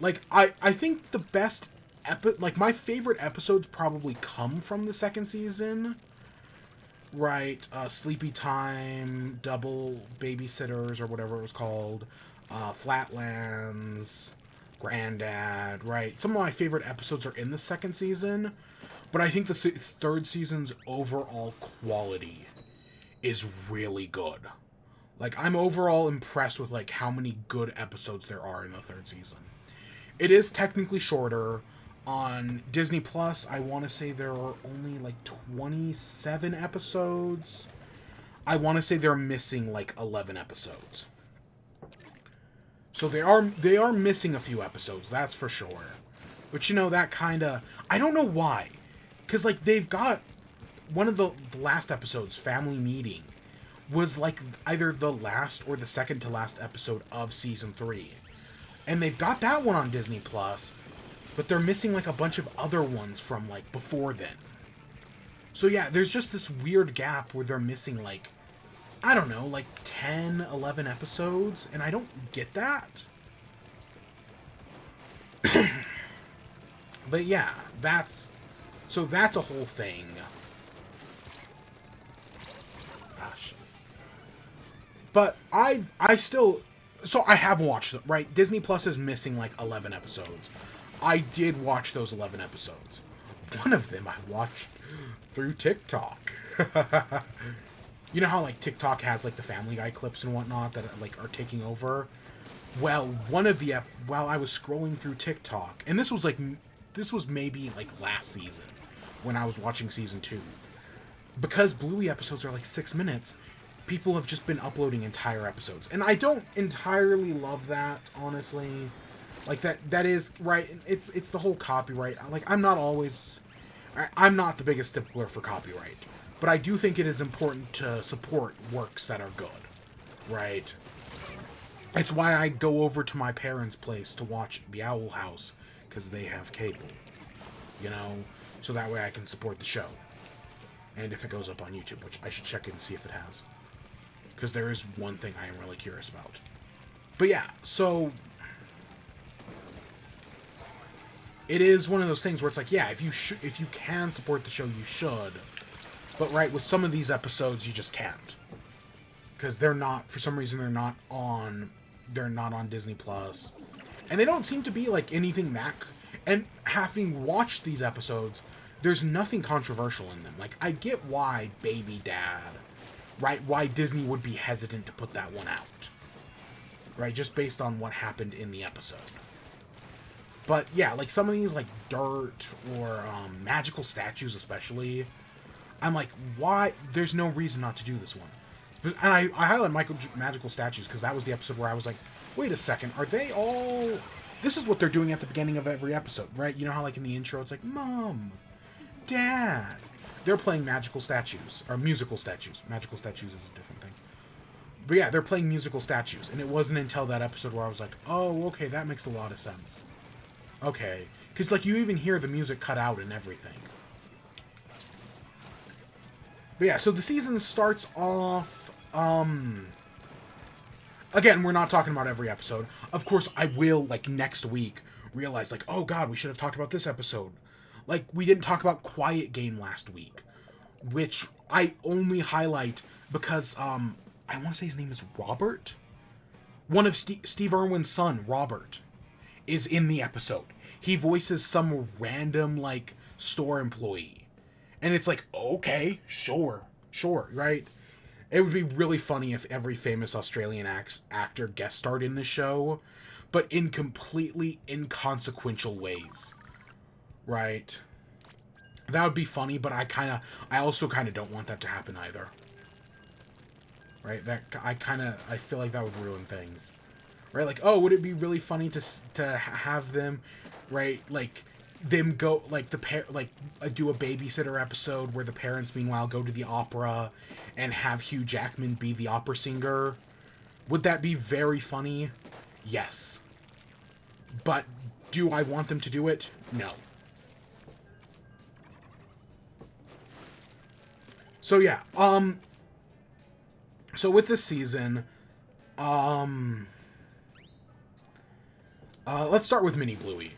Like, I think the best... like, my favorite episodes probably come from the second season. Right, Sleepy Time, Double Babysitters, or whatever it was called. Flatlands, Granddad, right? Some of my favorite episodes are in the second season. But I think the third season's overall quality is really good. Like, I'm overall impressed with, like, how many good episodes there are in the third season. It is technically shorter. On Disney Plus, I want to say there are only, like, 27 episodes. I want to say they're missing, like, 11 episodes. So they are missing a few episodes, that's for sure. But, you know, that kind of... I don't know why. Because, like, they've got... One of the last episodes, Family Meeting, was, like, either the last or the second to last episode of Season 3. And they've got that one on Disney Plus, but they're missing, like, a bunch of other ones from, like, before then. So, yeah, there's just this weird gap where they're missing, like, I don't know, like, 10, 11 episodes, and I don't get that. But, yeah, that's... So, that's a whole thing. Gosh. But I still... So, I have watched them, right? Disney Plus is missing, like, 11 episodes. I did watch those 11 episodes. One of them I watched through TikTok. You know how, like, TikTok has, like, the Family Guy clips and whatnot that, like, are taking over? Well, one of the... while I was scrolling through TikTok, and this was maybe, like, last season, when I was watching Season 2. Because Bluey episodes are, like, 6 minutes, people have just been uploading entire episodes. And I don't entirely love that, honestly. Like, that is, right, it's the whole copyright. Like, I'm not the biggest stickler for copyright. But I do think it is important to support works that are good, right? It's why I go over to my parents' place to watch The Owl House, because they have cable, you know? So that way I can support the show. And if it goes up on YouTube, which I should check in and see if it has. Because there is one thing I am really curious about. But yeah, so it is one of those things where it's like, yeah, if you can support the show, you should. But right, with some of these episodes, you just can't, because they're not, for some reason, they're not on Disney Plus, and they don't seem to be like anything that. And having watched these episodes, there's nothing controversial in them. Like, I get why Baby Dad, right? Why Disney would be hesitant to put that one out, right? Just based on what happened in the episode. But yeah, like some of these, like Dirt or Magical Statues, especially, I'm like, why? There's no reason not to do this one. And I highlight Magical Statues because that was the episode where I was like, wait a second, are they all? This is what they're doing at the beginning of every episode, right? You know how like in the intro it's like, Mom, Dad. They're playing Magical Statues, or Musical Statues. Magical Statues is a different thing. But yeah, they're playing Musical Statues. And it wasn't until that episode where I was like, oh, okay, that makes a lot of sense. Okay. Because like you even hear the music cut out and everything. But yeah, so the season starts off, again, we're not talking about every episode. Of course, I will, like, next week, realize, like, oh god, we should have talked about this episode. Like, we didn't talk about Quiet Game last week, which I only highlight because, I want to say his name is Robert? One of Steve Irwin's son, Robert, is in the episode. He voices some random, like, store employee. And it's like, okay, sure, right? It would be really funny if every famous Australian actor guest starred in the show, but in completely inconsequential ways, right? That would be funny, but I also kind of don't want that to happen either. Right? I feel like that would ruin things. Right? Like, oh, would it be really funny to have them, right, like, them go, like, do a babysitter episode where the parents, meanwhile, go to the opera and have Hugh Jackman be the opera singer? Would that be very funny? Yes. But do I want them to do it? No. So, yeah, so with this season, let's start with Mini Bluey.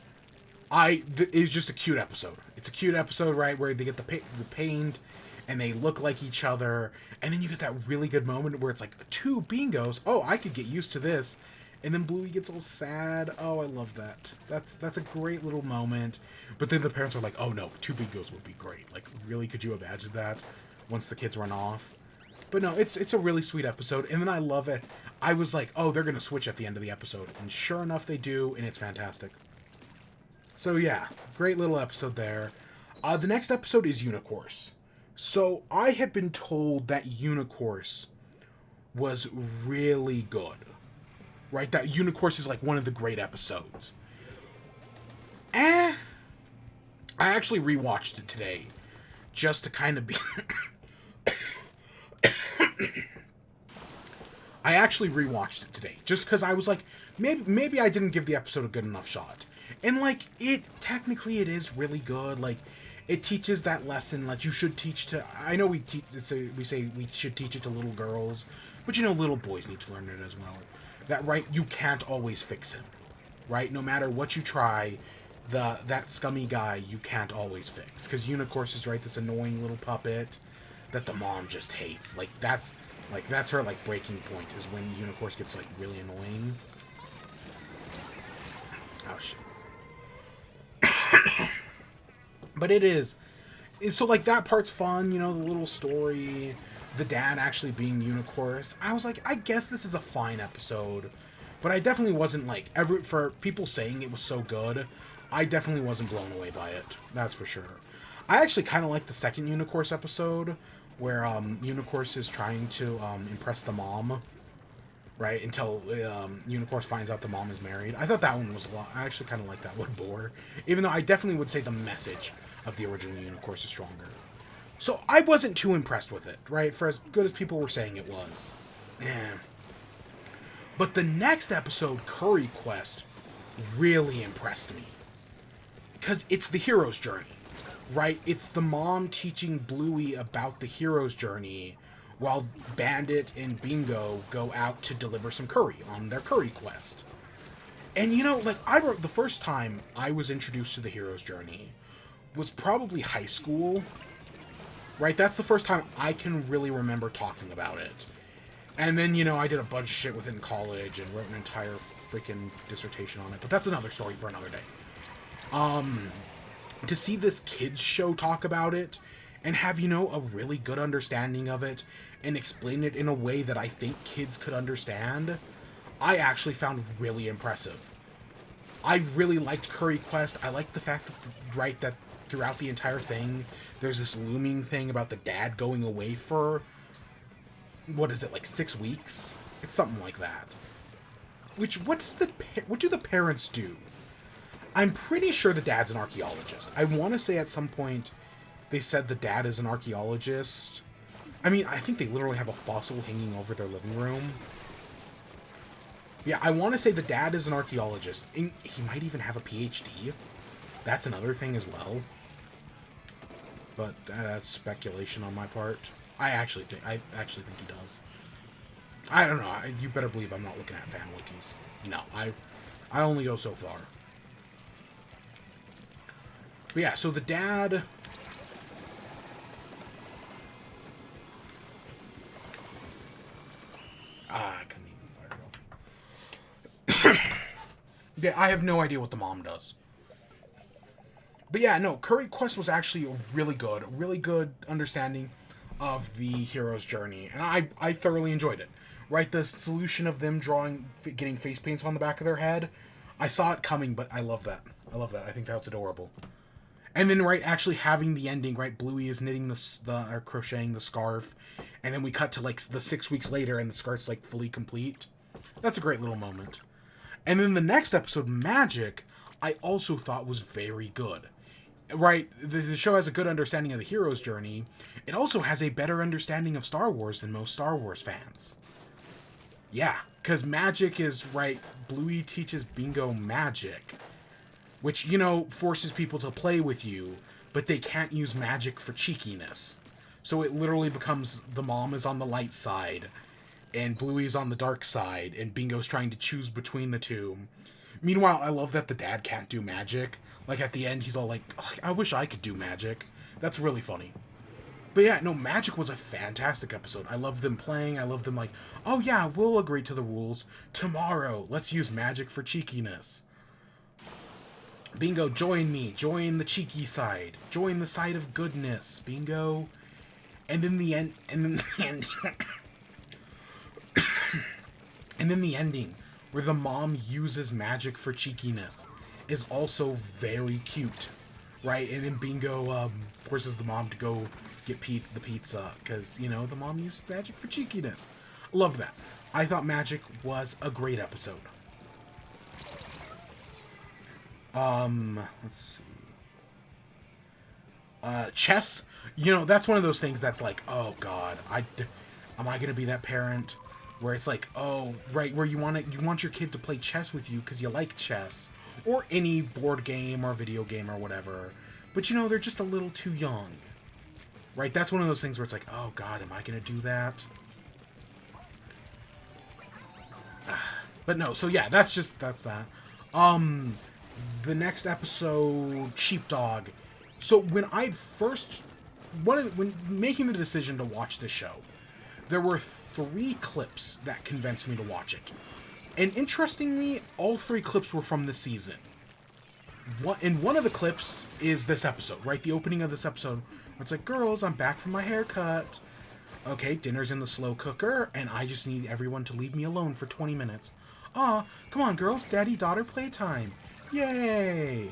It's just a cute episode. It's a cute episode, right, where they get the paint, and they look like each other, and then you get that really good moment where it's like, 2 bingos, oh, I could get used to this, and then Bluey gets all sad. Oh, I love that. That's a great little moment, but then the parents are like, oh no, 2 bingos would be great. Like, really, could you imagine that once the kids run off? But no, it's a really sweet episode, and then I love it. I was like, oh, they're gonna switch at the end of the episode, and sure enough, they do, and it's fantastic. So yeah, great little episode there. The next episode is Unicourse. So I had been told that Unicourse was really good. Right? That Unicourse is like one of the great episodes. I actually rewatched it today. Just to kind of be... I actually rewatched it today. Just because I was like, maybe I didn't give the episode a good enough shot. And, like, technically it is really good. Like, it teaches that lesson, like, you should teach to, I know we say we should teach it to little girls, but, you know, little boys need to learn it as well. That, right, you can't always fix him, right? No matter what you try, that scummy guy, you can't always fix. Because Unicourse is, right, this annoying little puppet that the mom just hates. That's her, like, breaking point, is when Unicourse gets, like, really annoying. Oh, shit. But it is. So, like, that part's fun, you know, the little story, the dad actually being Unicourse. I was like, I guess this is a fine episode. But I definitely wasn't, like, for people saying it was so good, I definitely wasn't blown away by it. That's for sure. I actually kind of like the second Unicourse episode, where Unicourse is trying to impress the mom, right, until Unicourse finds out the mom is married. I thought that one was a lot. I actually kind of like that one more, even though I definitely would say the message of the original Unicourse is stronger. So I wasn't too impressed with it, right, for as good as people were saying it was. Yeah. But the next episode, Curry Quest, really impressed me. Because it's the hero's journey, right? It's the mom teaching Bluey about the hero's journey, while Bandit and Bingo go out to deliver some curry on their curry quest. And you know, like, the first time I was introduced to the hero's journey was probably high school, right? That's the first time I can really remember talking about it. And then, you know, I did a bunch of shit within college and wrote an entire freaking dissertation on it, but that's another story for another day. To see this kids show talk about it and have, you know, a really good understanding of it and explain it in a way that I think kids could understand, I actually found really impressive. I really liked Curry Quest. I liked the fact that, that throughout the entire thing, there's this looming thing about the dad going away for, what is it, like 6 weeks? It's something like that. Which, what do the parents do? I'm pretty sure the dad's an archaeologist. I want to say at some point they said the dad is an archaeologist. I mean, I think they literally have a fossil hanging over their living room. Yeah, I want to say the dad is an archaeologist. And he might even have a PhD. That's another thing as well. But that's speculation on my part. I actually think he does. I don't know. You better believe I'm not looking at fan wikis. No, I only go so far. But yeah, so the dad... I couldn't even fire it off. Yeah, I have no idea what the mom does. But yeah, no, Curry Quest was actually really good understanding of the hero's journey, and I thoroughly enjoyed it. Right, the solution of them getting face paints on the back of their head, I saw it coming, but I love that. I think that's adorable. And then, right, actually having the ending, right, Bluey is knitting or crocheting the scarf, and then we cut to, like, the 6 weeks later, and the scarf's, like, fully complete. That's a great little moment. And then the next episode, Magic, I also thought was very good. Right, the show has a good understanding of the hero's journey. It also has a better understanding of Star Wars than most Star Wars fans. Yeah, because Magic is, right, Bluey teaches Bingo magic, which, you know, forces people to play with you, but they can't use magic for cheekiness. So it literally becomes the mom is on the light side, and Bluey's on the dark side, and Bingo's trying to choose between the two. Meanwhile, I love that the dad can't do magic. Like, at the end, he's all like, oh, I wish I could do magic. That's really funny. But yeah, no, Magic was a fantastic episode. I love them playing. I love them like, oh yeah, we'll agree to the rules. Tomorrow, let's use magic for cheekiness. Bingo, join me. Join the cheeky side. Join the side of goodness. Bingo. And then the end. And then the ending. And then the ending, where the mom uses magic for cheekiness, is also very cute, right? And then Bingo forces the mom to go get the pizza because, you know, the mom used magic for cheekiness. Love that. I thought Magic was a great episode. Let's see. Chess, you know, that's one of those things that's like, oh god, am I gonna be that parent where it's like, oh, right, where you want your kid to play chess with you because you like chess, or any board game or video game or whatever, but you know, they're just a little too young. Right, that's one of those things where it's like, oh god, am I gonna do that? But no, so yeah, that's that. The next episode, Sheepdog. So when when making the decision to watch this show, there were 3 clips that convinced me to watch it. And interestingly, all 3 clips were from this season. One of the clips is this episode, right? The opening of this episode. It's like, girls, I'm back from my haircut. Okay, dinner's in the slow cooker, and I just need everyone to leave me alone for 20 minutes. Aw, come on, girls, daddy-daughter playtime. Yay!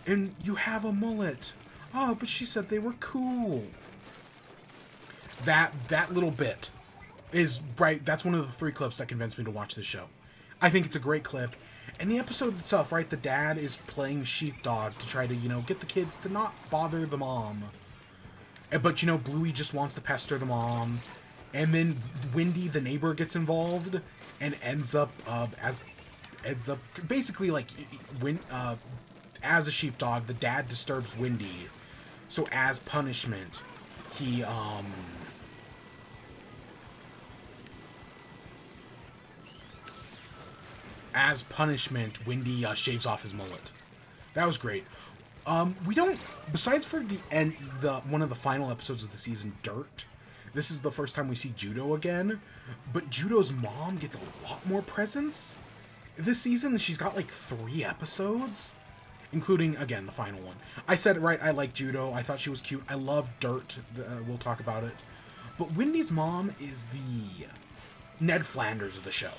And you have a mullet. Oh, but she said they were cool. That little bit is, right, that's one of the 3 clips that convinced me to watch this show. I think it's a great clip. And the episode itself, right, the dad is playing sheepdog to try to, you know, get the kids to not bother the mom. But, you know, Bluey just wants to pester the mom. And then Wendy, the neighbor, gets involved and ends up basically, like, as a sheepdog, the dad disturbs Wendy. So as punishment, he as punishment, Wendy shaves off his mullet. That was great. We don't, besides for the end, one of the final episodes of the season, Dirt, this is the first time we see Judo again, but Judo's mom gets a lot more presence this season. She's got like 3 episodes, including, again, the final one. I said it right, I like Judo, I thought she was cute, I love Dirt, we'll talk about it. But Wendy's mom is the Ned Flanders of the show.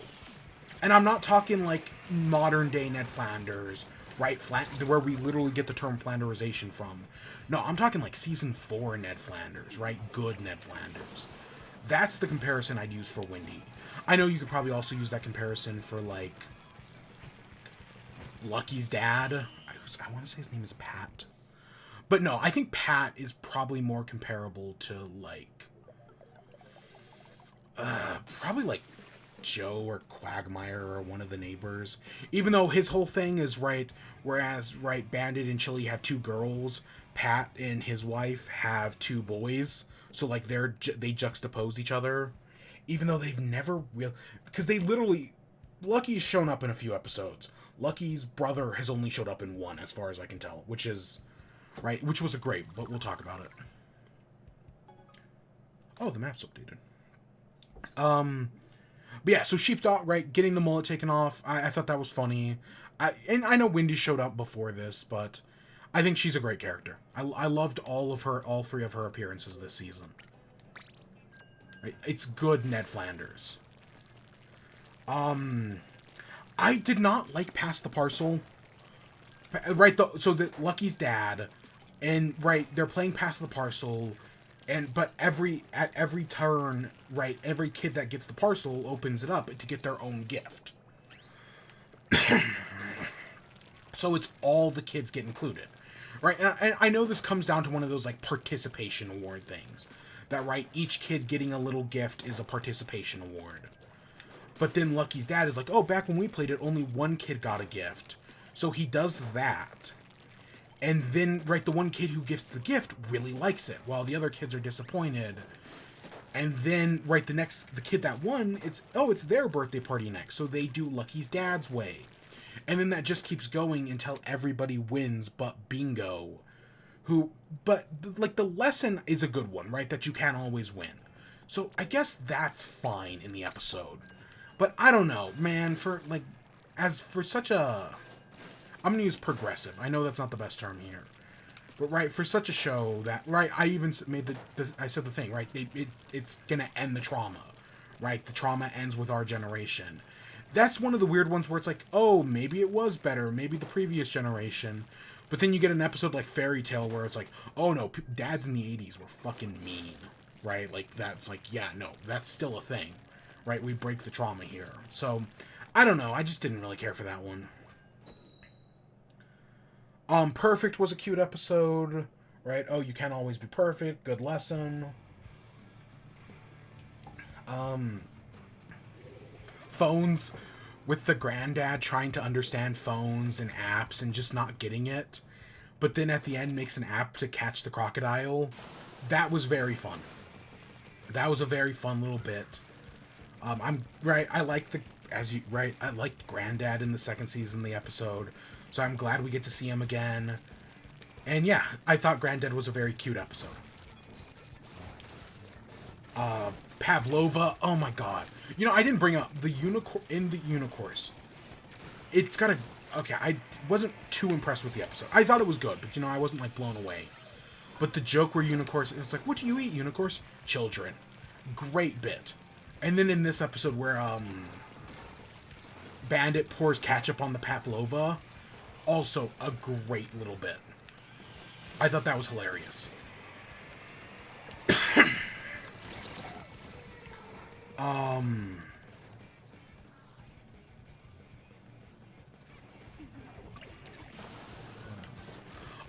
And I'm not talking like modern day Ned Flanders, right? Where we literally get the term Flanderization from. No, I'm talking like season 4 Ned Flanders, right? Good Ned Flanders. That's the comparison I'd use for Wendy. I know you could probably also use that comparison for like Lucky's dad. I want to say his name is Pat. But no, I think Pat is probably more comparable to like probably like Joe or Quagmire or one of the neighbors. Even though his whole thing is, right, whereas, right, Bandit and Chili have 2 girls, Pat and his wife have 2 boys. So, like, they juxtapose each other. Even though they've never really... Because they literally... Lucky's shown up in a few episodes. Lucky's brother has only showed up in 1, as far as I can tell. Which is... Right, which was a great, but we'll talk about it. Oh, the map's updated. But yeah, so Sheepdog, right, getting the mullet taken off, I thought that was funny. And I know Wendy showed up before this, but I think she's a great character. I loved all 3 of her appearances this season. Right, it's good Ned Flanders. I did not like Pass the Parcel. Right, so Lucky's dad, and, right, they're playing Pass the Parcel... But at every turn, right, every kid that gets the parcel opens it up to get their own gift. So it's all the kids get included, right? And I know this comes down to one of those, like, participation award things. That, right, each kid getting a little gift is a participation award. But then Lucky's dad is like, oh, back when we played it, only 1 kid got a gift. So he does that. And then, right, the one kid who gets the gift really likes it, while the other kids are disappointed. And then, right, the kid that won, it's their birthday party next, so they do Lucky's dad's way. And then that just keeps going until everybody wins but Bingo, like, the lesson is a good one, right, that you can't always win. So I guess that's fine in the episode. But I don't know, man, I'm going to use progressive. I know that's not the best term here. But, right, for such a show that... Right, I even made I said the thing, right? It's going to end the trauma. Right? The trauma ends with our generation. That's one of the weird ones where it's like, oh, maybe it was better. Maybe the previous generation. But then you get an episode like Fairy Tale where it's like, oh, no, dads in the 80s were fucking mean. Right? Like, that's like, yeah, no, that's still a thing. Right? We break the trauma here. So, I don't know. I just didn't really care for that one. Perfect was a cute episode, right? Oh, you can't always be perfect. Good lesson. Phones, with the granddad trying to understand phones and apps and just not getting it, but then at the end makes an app to catch the crocodile. That was very fun. That was a very fun little bit. I liked Granddad in the second season of the episode. So I'm glad we get to see him again. And yeah, I thought Granddad was a very cute episode. Pavlova, oh my god. You know, I didn't bring up the Unicorse. It's got okay, I wasn't too impressed with the episode. I thought it was good, but you know, I wasn't like blown away. But the joke where Unicorse, it's like, what do you eat, Unicorse? Children. Great bit. And then in this episode where, Bandit pours ketchup on the Pavlova, also a great little bit. I thought that was hilarious.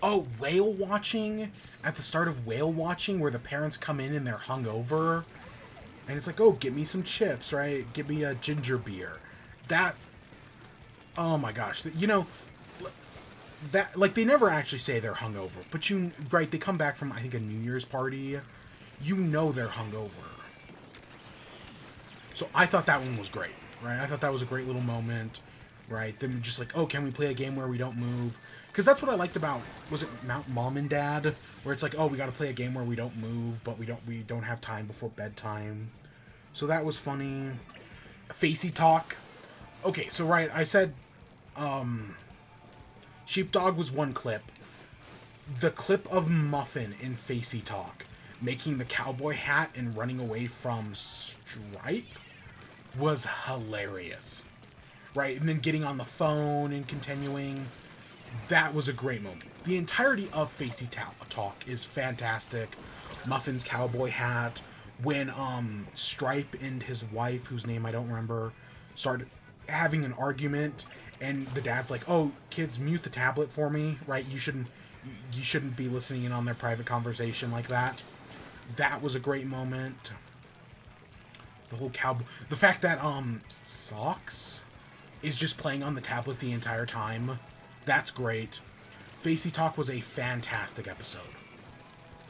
Oh, whale watching? At the start of whale watching, where the parents come in and they're hungover. And it's like, oh, get me some chips, right? Give me a ginger beer. That's... Oh my gosh. You know... That, like, they never actually say they're hungover, but right, they come back from, I think, a New Year's party. You know they're hungover. So I thought that one was great, right? I thought that was a great little moment. right? Them just like, oh, can we play a game where we don't move? Because that's what I liked about, was it Mom and Dad, where it's like, oh, we got to play a game where we don't move, but we don't have time before bedtime. So that was funny. Facey talk. Okay, so right, I said, Sheepdog was one clip. The clip of Muffin in Facey talk making the cowboy hat and running away from Stripe was hilarious. Right, and then getting on the phone and continuing. That was a great moment. The entirety of Facey talk is fantastic. Muffin's cowboy hat. When Stripe and his wife, whose name I don't remember, started having an argument, and the dad's like, "Oh, kids, mute the tablet for me." Right? You shouldn't be listening in on their private conversation like that. That was a great moment. The whole the fact that Socks is just playing on the tablet the entire time. That's great. Facey Talk was a fantastic episode.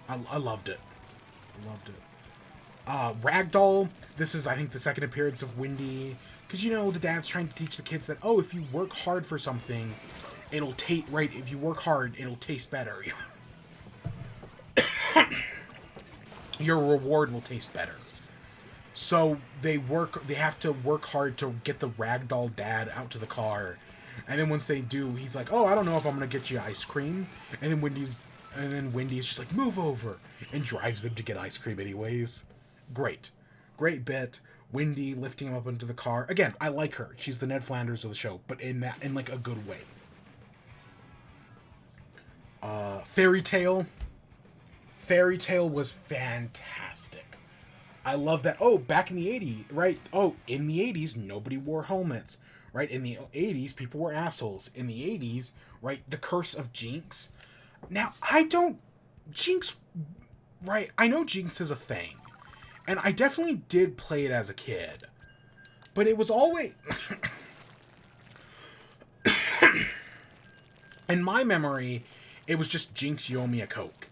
I loved it. Loved it. Ragdoll, this is, I think, the second appearance of Wendy. Because, you know, the dad's trying to teach the kids that, oh, if you work hard for something, it'll taste, right, if you work hard, it'll taste better. Your reward will taste better. So they have to work hard to get the Ragdoll dad out to the car. And then once they do, he's like, oh, I don't know if I'm going to get you ice cream. And then Wendy's just like, move over. And drives them to get ice cream anyways. Great. Great bit. Wendy lifting him up into the car. Again, I like her. She's the Ned Flanders of the show, but in like a good way. Fairy Tale. Fairy Tale was fantastic. I love that. Oh, back in the 80s, right? Oh, in the 80s, nobody wore helmets, right? In the 80s, people were assholes. In the 80s, right? The curse of Jinx. Now, Jinx, right? I know Jinx is a thing. And I definitely did play it as a kid. But it was always... in my memory, it was just Jinx, you owe me a Coke.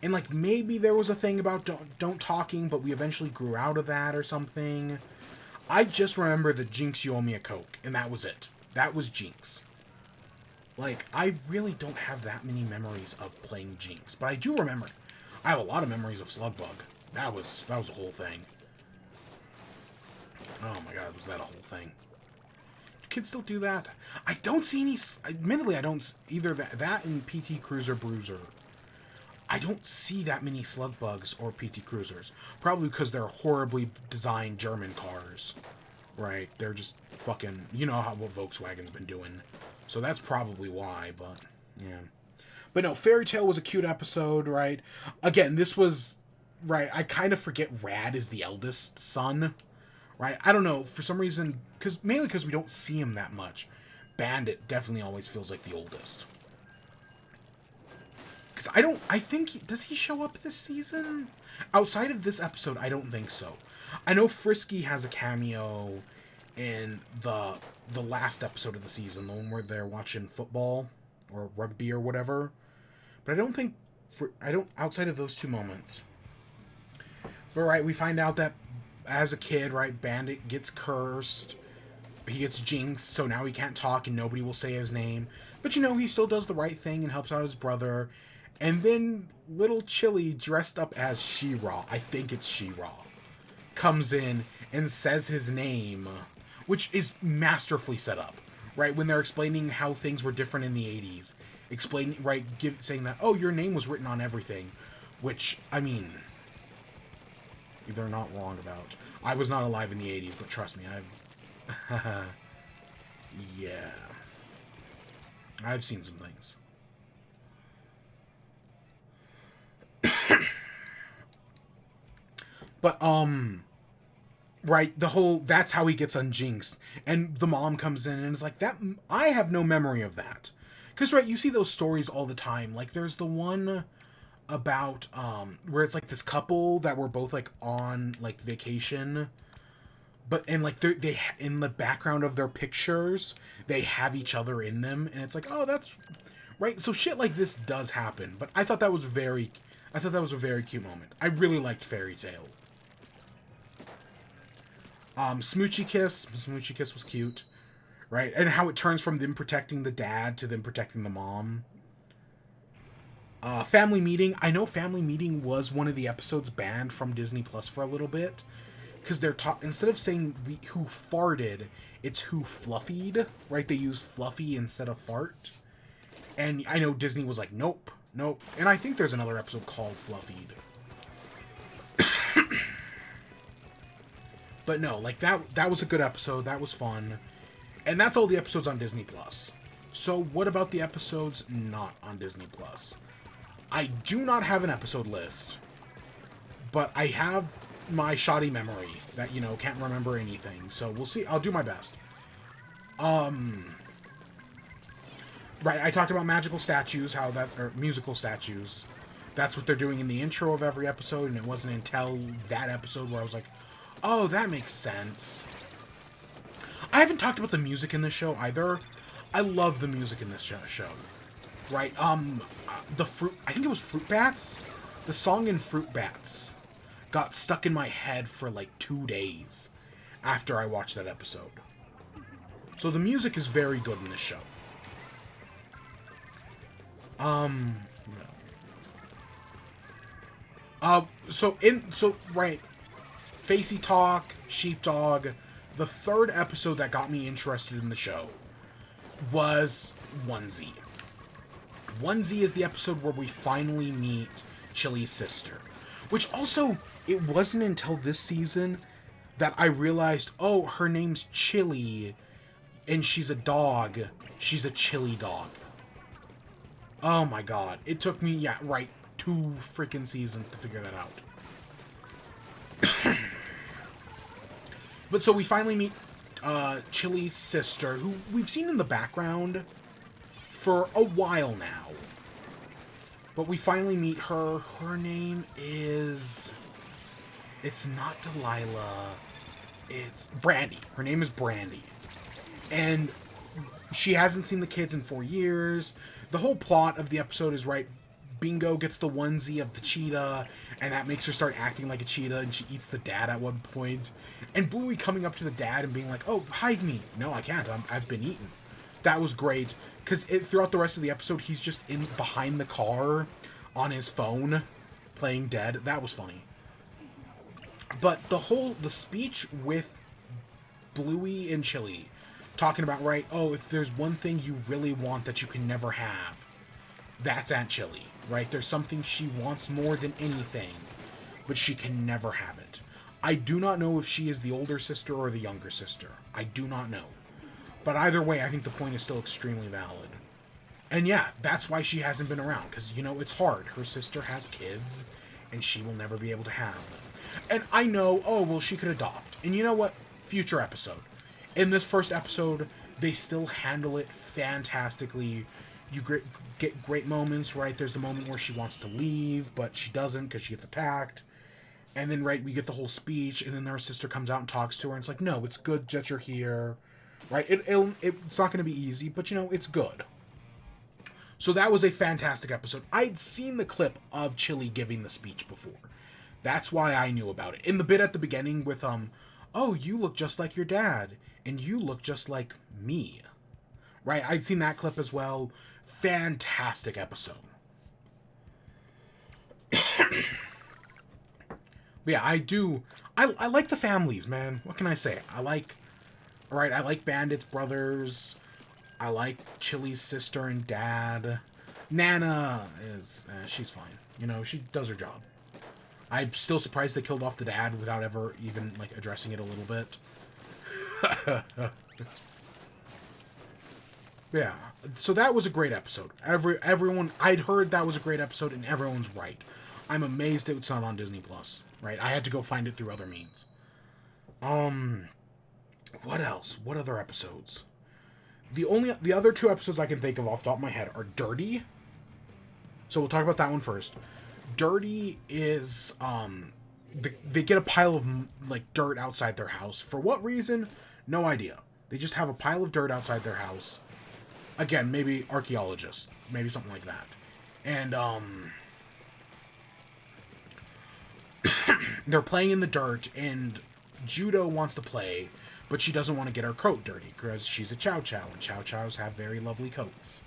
And, like, maybe there was a thing about don't talking, but we eventually grew out of that or something. I just remember the Jinx, you owe me a Coke, and that was it. That was Jinx. Like, I really don't have that many memories of playing Jinx, but I do remember. I have a lot of memories of Slugbug. That was a whole thing. Oh my god, was that a whole thing? Do kids still do that? I don't see any... Admittedly, I don't... Either that and PT Cruiser Bruiser. I don't see that many Slugbugs or PT Cruisers. Probably because they're horribly designed German cars. Right? They're just fucking... You know what Volkswagen's been doing. So that's probably why, but... Yeah. But no, Fairy Tale was a cute episode, right? Again, this was... Right, I kind of forget Rad is the eldest son. Right? I don't know, for some reason... Mainly because we don't see him that much. Bandit definitely always feels like the oldest. Because I think, does he show up this season? Outside of this episode, I don't think so. I know Frisky has a cameo in the last episode of the season, the one where they're watching football or rugby or whatever. But I don't think, outside of those two moments. But right, we find out that as a kid, right, Bandit gets cursed. He gets jinxed, so now he can't talk and nobody will say his name. But you know, he still does the right thing and helps out his brother. And then little Chili, dressed up as She-Ra, I think it's She-Ra, comes in and says his name, which is masterfully set up, right? When they're explaining how things were different in the 80s, saying that, oh, your name was written on everything, which, I mean, they're not wrong about. I was not alive in the 80s, but trust me, yeah. I've seen some things. But, right, that's how he gets unjinxed. And the mom comes in and is like, I have no memory of that. Because, right, you see those stories all the time. Like, there's the one about, where it's, like, this couple that were both, like, on, like, vacation. And, like, they in the background of their pictures, they have each other in them. And it's like, oh, that's... Right? So shit like this does happen. But I thought that was a very cute moment. I really liked Fairy Tale. Smoochie Kiss was cute. right? And how it turns from them protecting the dad to them protecting the mom. Family Meeting. I know Family Meeting was one of the episodes banned from Disney Plus for a little bit. Because they're instead of saying who farted, it's who fluffied, right? They use fluffy instead of fart. And I know Disney was like, nope, nope. And I think there's another episode called Fluffied. But no, like that was a good episode. That was fun. And that's all the episodes on Disney Plus. So what about the episodes not on Disney Plus? I do not have an episode list. But I have my shoddy memory that, you know, can't remember anything. So we'll see. I'll do my best. Right, I talked about magical statues, or musical statues. That's what they're doing in the intro of every episode, and it wasn't until that episode where I was like, oh, that makes sense. I haven't talked about the music in this show either. I love the music in this show. Right, I think it was Fruit Bats? The song in Fruit Bats got stuck in my head for like 2 days after I watched that episode. So the music is very good in this show. Right, Facey Talk, Sheepdog. The third episode that got me interested in the show was 1Z. 1Z is the episode where we finally meet Chili's sister. Which also, it wasn't until this season that I realized, oh, her name's Chili, and she's a dog. She's a chili dog. Oh my god. It took me, 2 freaking seasons to figure that out. But so we finally meet Chili's sister, who we've seen in the background for a while now. But we finally meet her. Her name is... It's not Delilah. It's Brandy. Her name is Brandy. And she hasn't seen the kids in 4 years. The whole plot of the episode is, right, Bingo gets the onesie of the cheetah, and that makes her start acting like a cheetah, and she eats the dad at one point. And Bluey coming up to the dad and being like, oh, hide me. No, I can't. I've been eaten. That was great. Because throughout the rest of the episode, he's just behind the car on his phone playing dead. That was funny. But the speech with Bluey and Chili talking about, right, oh, if there's one thing you really want that you can never have, that's Aunt Chili, right? There's something she wants more than anything, but she can never have it. I do not know if she is the older sister or the younger sister. I do not know. But either way, I think the point is still extremely valid. And yeah, that's why she hasn't been around, because, you know, it's hard. Her sister has kids, and she will never be able to have them. And I know, oh, well, she could adopt. And you know what? Future episode. In this first episode, they still handle it fantastically. You get great moments, right? There's the moment where she wants to leave, but she doesn't because she gets attacked. And then, right, we get the whole speech, and then her sister comes out and talks to her, and it's like, no, it's good that you're here, right? It's not going to be easy, but, you know, it's good. So that was a fantastic episode. I'd seen the clip of Chili giving the speech before. That's why I knew about it. In the bit at the beginning with, oh, you look just like your dad, and you look just like me. Right, I'd seen that clip as well. Fantastic episode. But yeah, I like the families, man. What can I say? I like Bandit's brothers. I like Chili's sister and dad. Nana is, she's fine. You know, she does her job. I'm still surprised they killed off the dad without ever even, like, addressing it a little bit. Yeah, so that was a great episode. Everyone, I'd heard that was a great episode, and everyone's right. I'm amazed it's not on Disney Plus. Right, I had to go find it through other means. What else? What other episodes? The other 2 episodes I can think of off the top of my head are Dirty. So we'll talk about that one first. Dirty is, they get a pile of, like, dirt outside their house. For what reason? No idea. They just have a pile of dirt outside their house. Again, maybe archaeologists. Maybe something like that. And, they're playing in the dirt, and Judo wants to play, but she doesn't want to get her coat dirty because she's a Chow Chow, and Chow Chows have very lovely coats,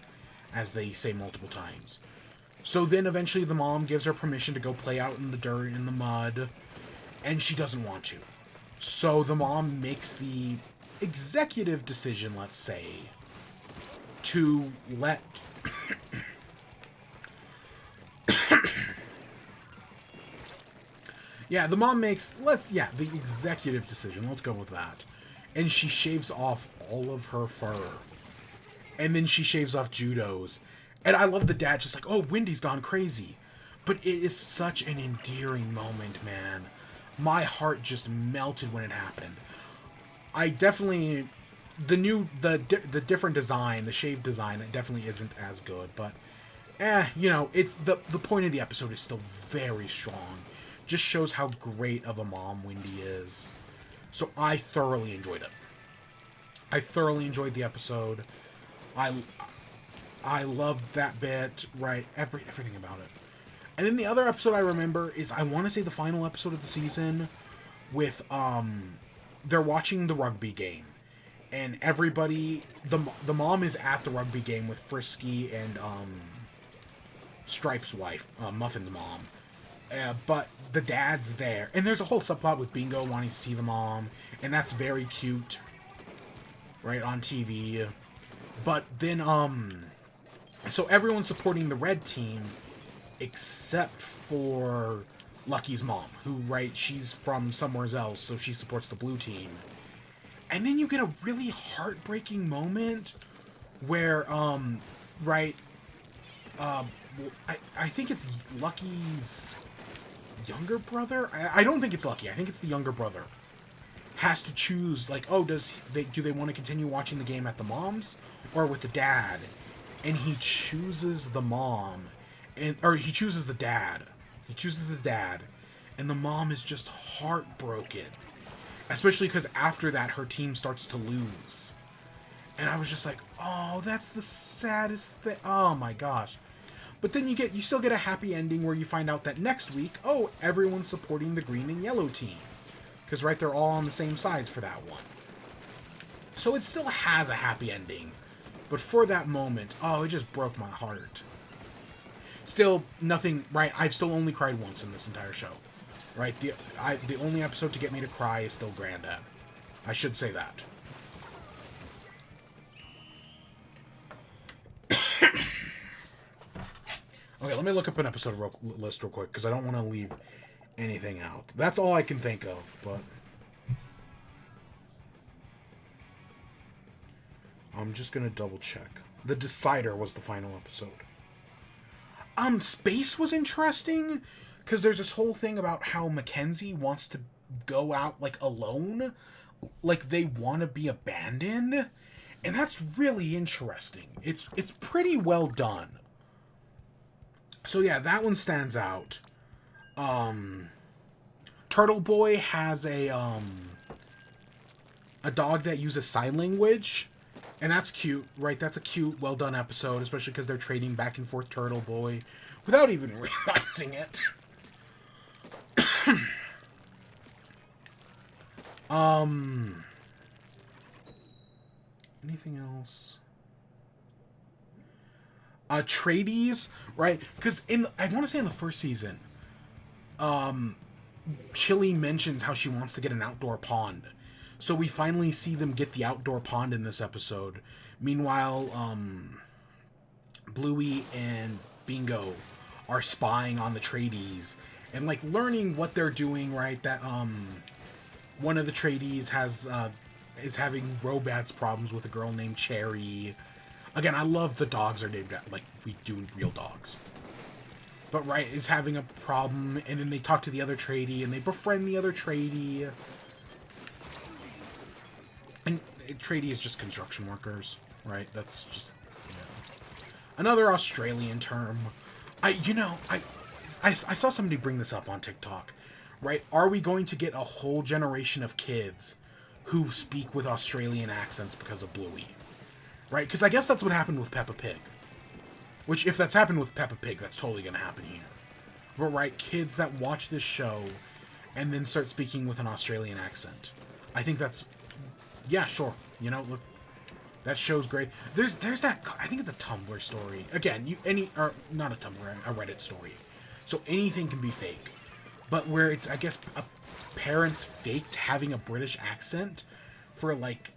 as they say multiple times. So then eventually the mom gives her permission to go play out in the dirt, in the mud, and she doesn't want to. So the mom makes the executive decision, let's say, to let... yeah, the mom makes... the executive decision. Let's go with that. And she shaves off all of her fur. And then she shaves off Judo's. And I love the dad just like, oh, Wendy's gone crazy. But it is such an endearing moment, man. My heart just melted when it happened. I definitely... The different design, the shaved design, that definitely isn't as good. But, you know, it's the point of the episode is still very strong. Just shows how great of a mom Wendy is. So I thoroughly enjoyed it. I thoroughly enjoyed the episode. I loved that bit, right? Everything about it. And then the other episode I remember is, I want to say the final episode of the season with, they're watching the rugby game. And everybody, the mom is at the rugby game with Frisky and, Stripe's wife, Muffin's mom. But the dad's there. And there's a whole subplot with Bingo wanting to see the mom. And that's very cute. Right, on TV. But then, so everyone's supporting the red team. Except for Lucky's mom. Who, right, she's from somewhere else. So she supports the blue team. And then you get a really heartbreaking moment. Where, right, I think it's Lucky's younger brother? I don't think it's Lucky. I think it's the younger brother. Has to choose, like, oh, do they want to continue watching the game at the mom's or with the dad? And he chooses the mom, or he chooses the dad. He chooses the dad, and the mom is just heartbroken, especially because after that her team starts to lose. And I was just like, oh, that's the saddest thing. Oh my gosh. But then you still get a happy ending where you find out that next week, oh, everyone's supporting the green and yellow team. Because, right, they're all on the same sides for that one. So it still has a happy ending. But for that moment, oh, it just broke my heart. Still, nothing, right, I've still only cried once in this entire show. Right, the only episode to get me to cry is still Granddad. I should say that. Okay, let me look up an episode list real quick, because I don't want to leave anything out. That's all I can think of, but... I'm just going to double check. The Decider was the final episode. Space was interesting, because there's this whole thing about how Mackenzie wants to go out, like, alone. Like, they want to be abandoned. And that's really interesting. It's pretty well done. So yeah, that one stands out. Turtle Boy has a dog that uses sign language, and that's cute, right? That's a cute, well done episode, especially because they're trading back and forth Turtle Boy without even realizing it. Anything else? Trades, right? Because I want to say in the first season, Chili mentions how she wants to get an outdoor pond. So we finally see them get the outdoor pond in this episode. Meanwhile, Bluey and Bingo are spying on the tradies and, like, learning what they're doing, right? That, one of the tradies is having romance problems with a girl named Cherry. Again, I love the dogs are named like we do real dogs. But, right, is having a problem, and then they talk to the other tradie, and they befriend the other tradie. And tradie is just construction workers, right? That's just, yeah. Another Australian term. I saw somebody bring this up on TikTok, right? Are we going to get a whole generation of kids who speak with Australian accents because of Bluey? Right? Because I guess that's what happened with Peppa Pig. Which, if that's happened with Peppa Pig, that's totally going to happen here. But, right, kids that watch this show and then start speaking with an Australian accent. I think that's Yeah, sure. You know, look, that show's great. There's that, I think it's a Tumblr story. Again, or not a Tumblr, a Reddit story. So anything can be fake. But where it's, I guess, parents faked having a British accent for like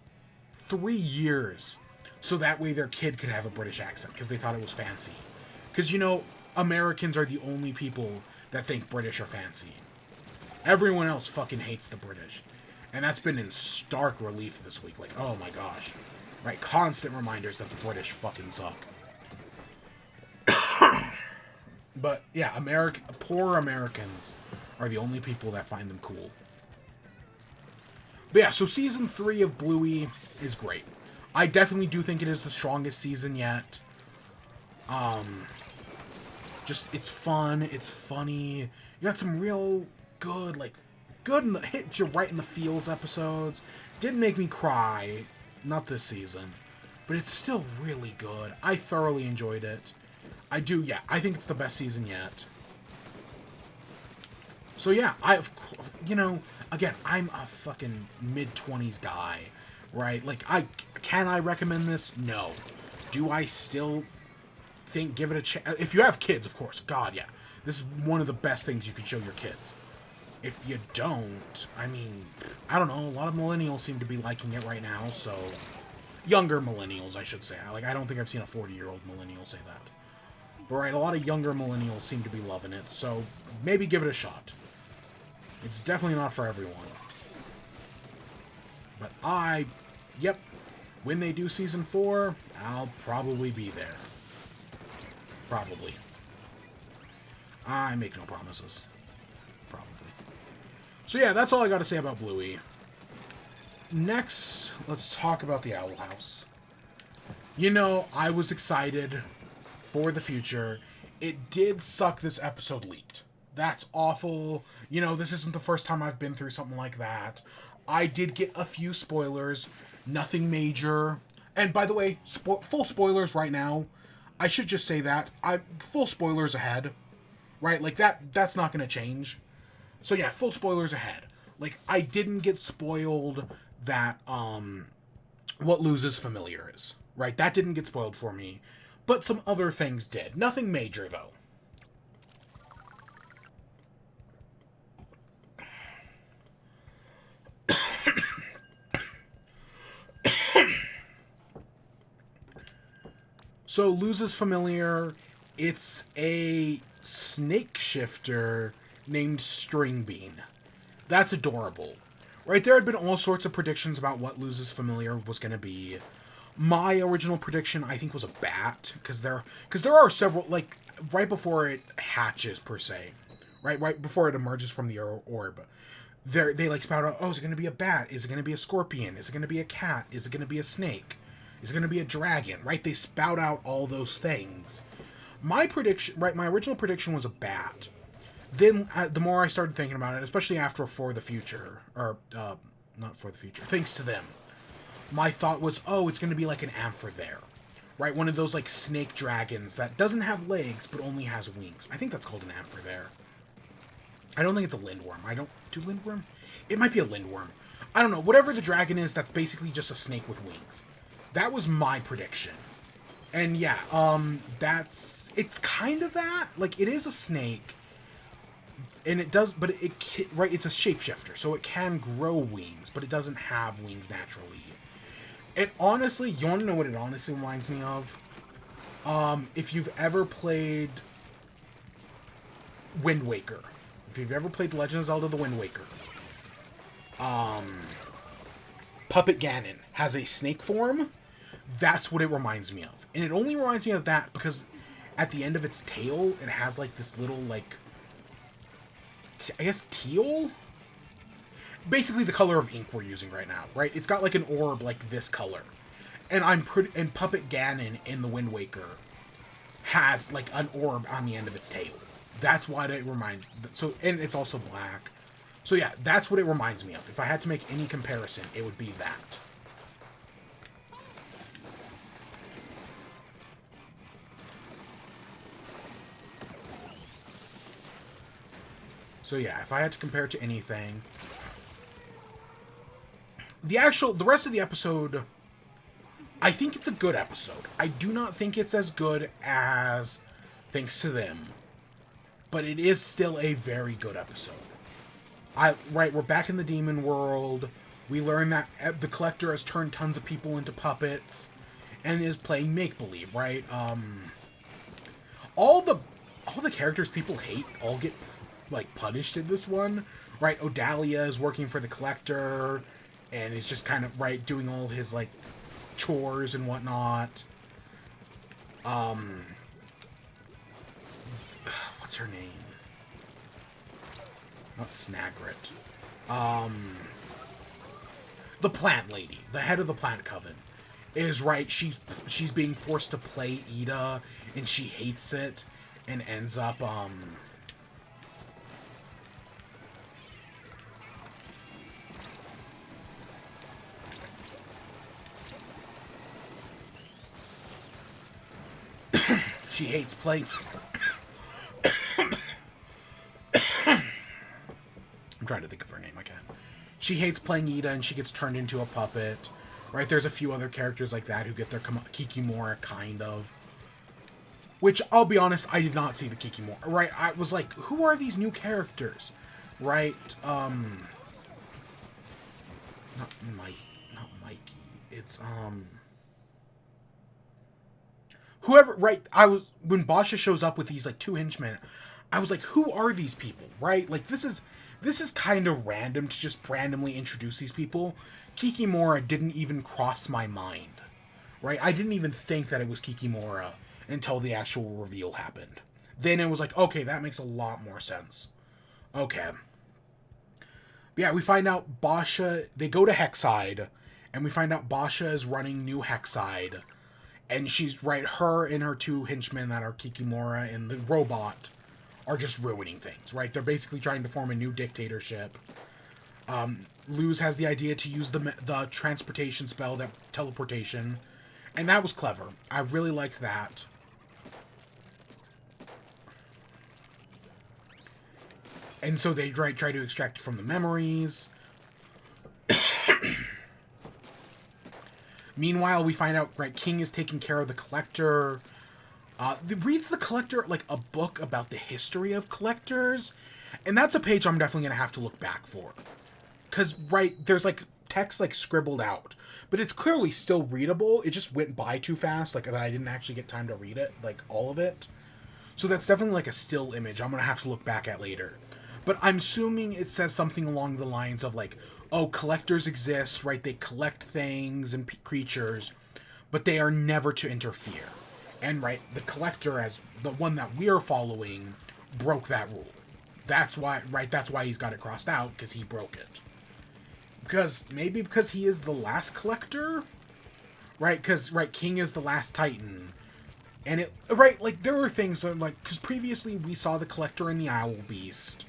3 years. So that way their kid could have a British accent because they thought it was fancy. Because, you know, Americans are the only people that think British are fancy. Everyone else fucking hates the British. And that's been in stark relief this week. Like, oh my gosh. Right? Constant reminders that the British fucking suck. But, yeah, poor Americans are the only people that find them cool. But yeah, so Season 3 of Bluey is great. I definitely do think it is the strongest season yet. Just, it's fun, it's funny. You got some real good, like, hit you right in the feels episodes. Didn't make me cry, not this season, but it's still really good. I thoroughly enjoyed it. I think it's the best season yet. So yeah, again, I'm a fucking mid-20s guy, right? Like, can I recommend this? No. Do I still think give it a chance? If you have kids, of course. God, yeah. This is one of the best things you can show your kids. If you don't, I mean, I don't know. A lot of millennials seem to be liking it right now, so... Younger millennials, I should say. I don't think I've seen a 40-year-old millennial say that. But right, a lot of younger millennials seem to be loving it, so maybe give it a shot. It's definitely not for everyone. But when they do Season 4, I'll probably be there. Probably. I make no promises. Probably. So yeah, that's all I got to say about Bluey. Next, let's talk about the Owl House. You know, I was excited for the future. It did suck this episode leaked. That's awful. You know, this isn't the first time I've been through something like that. I did get a few spoilers. Nothing major. And by the way, full spoilers right now. I should just say that. Full spoilers ahead. Right? Like, that's not going to change. So yeah, full spoilers ahead. Like, I didn't get spoiled that, what loses familiar is. Right? That didn't get spoiled for me. But some other things did. Nothing major, though. So, loses familiar. It's a snake shifter named Stringbean. That's adorable. Right, there had been all sorts of predictions about what loses familiar was going to be. My original prediction, I think, was a bat, because there are several, like, right before it hatches, per se, right before it emerges from the orb, they like spout out, oh, is it going to be a bat? Is it going to be a scorpion? Is it going to be a cat? Is it going to be a snake? Is it going to be a dragon? Right, they spout out all those things. My prediction, right, my original prediction was a bat. Then, the more I started thinking about it, especially after For the Future, or, not For the Future, thanks to them, my thought was, oh, it's going to be like an Amphitheatre. Right? One of those, like, snake dragons that doesn't have legs, but only has wings. I think that's called an Amphitheatre. I don't think it's a lindworm. Do lindworm? It might be a lindworm. I don't know. Whatever the dragon is, that's basically just a snake with wings. That was my prediction. And yeah, it's kind of that. Like, it is a snake. And it does, but right, it's a shapeshifter, so it can grow wings, but it doesn't have wings naturally. It honestly, you want to know what it honestly reminds me of? If you've ever played Wind Waker. If you've ever played The Legend of Zelda: The Wind Waker. Puppet Ganon has a snake form. That's what it reminds me of. And it only reminds me of that because at the end of its tail, it has, like, this little, like, I guess teal? Basically the color of ink we're using right now, right? It's got, like, an orb like this color. And and Puppet Ganon in the Wind Waker has, like, an orb on the end of its tail. That's why it reminds... And it's also black. So yeah, that's what it reminds me of. If I had to make any comparison, it would be that. So yeah, if I had to compare it to anything... the rest of the episode, I think it's a good episode. I do not think it's as good as Thanks to Them, but it is still a very good episode. We're back in the demon world. We learn that the Collector has turned tons of people into puppets and is playing make-believe, right? All the characters people hate all get, like, punished in this one, right? Odalia is working for the Collector and is just kind of, right, doing all his, like, chores and whatnot. What's her name? Not Snagrit. The plant lady, the head of the plant coven, is right. She's being forced to play Ida, and she hates it, and ends up she hates playing. I'm trying to think of her name. I can't. She hates playing Ida, and she gets turned into a puppet. Right? There's a few other characters like that who get their Kikimora, kind of. Which, I'll be honest, I did not see the Kikimora. Right? I was like, who are these new characters? Right? Not Mikey. It's, whoever, right? When Basha shows up with these, like, 2 henchmen, I was like, who are these people? Right? Like, this is kind of random to just randomly introduce these people. Kikimora didn't even cross my mind. Right? I didn't even think that it was Kikimora until the actual reveal happened. Then it was like, okay, that makes a lot more sense. Okay. But yeah, we find out Basha, they go to Hexside, and we find out Basha is running New Hexside. And she's, right, her and her 2 henchmen that are Kikimora and the robot are just ruining things, right? They're basically trying to form a new dictatorship. Luz has the idea to use the transportation spell, that teleportation, and that was clever. I really liked that. And so they try to extract it from the memories. Meanwhile, we find out, right, King is taking care of the Collector. Reads the Collector, like, a book about the history of Collectors. And that's a page I'm definitely going to have to look back for. Because, right, there's, like, text, like, scribbled out. But it's clearly still readable. It just went by too fast, like, that I didn't actually get time to read it, like, all of it. So that's definitely, like, a still image I'm going to have to look back at later. But I'm assuming it says something along the lines of, like, oh, Collectors exist, right? They collect things and creatures, but they are never to interfere. And, right, the Collector, as the one that we're following, broke that rule. That's why, right, that's why he's got it crossed out, because he broke it. Maybe because he is the last Collector? Right, because, right, King is the last Titan. And it, right, like, there were things, like, because previously we saw the Collector and the Owl Beast.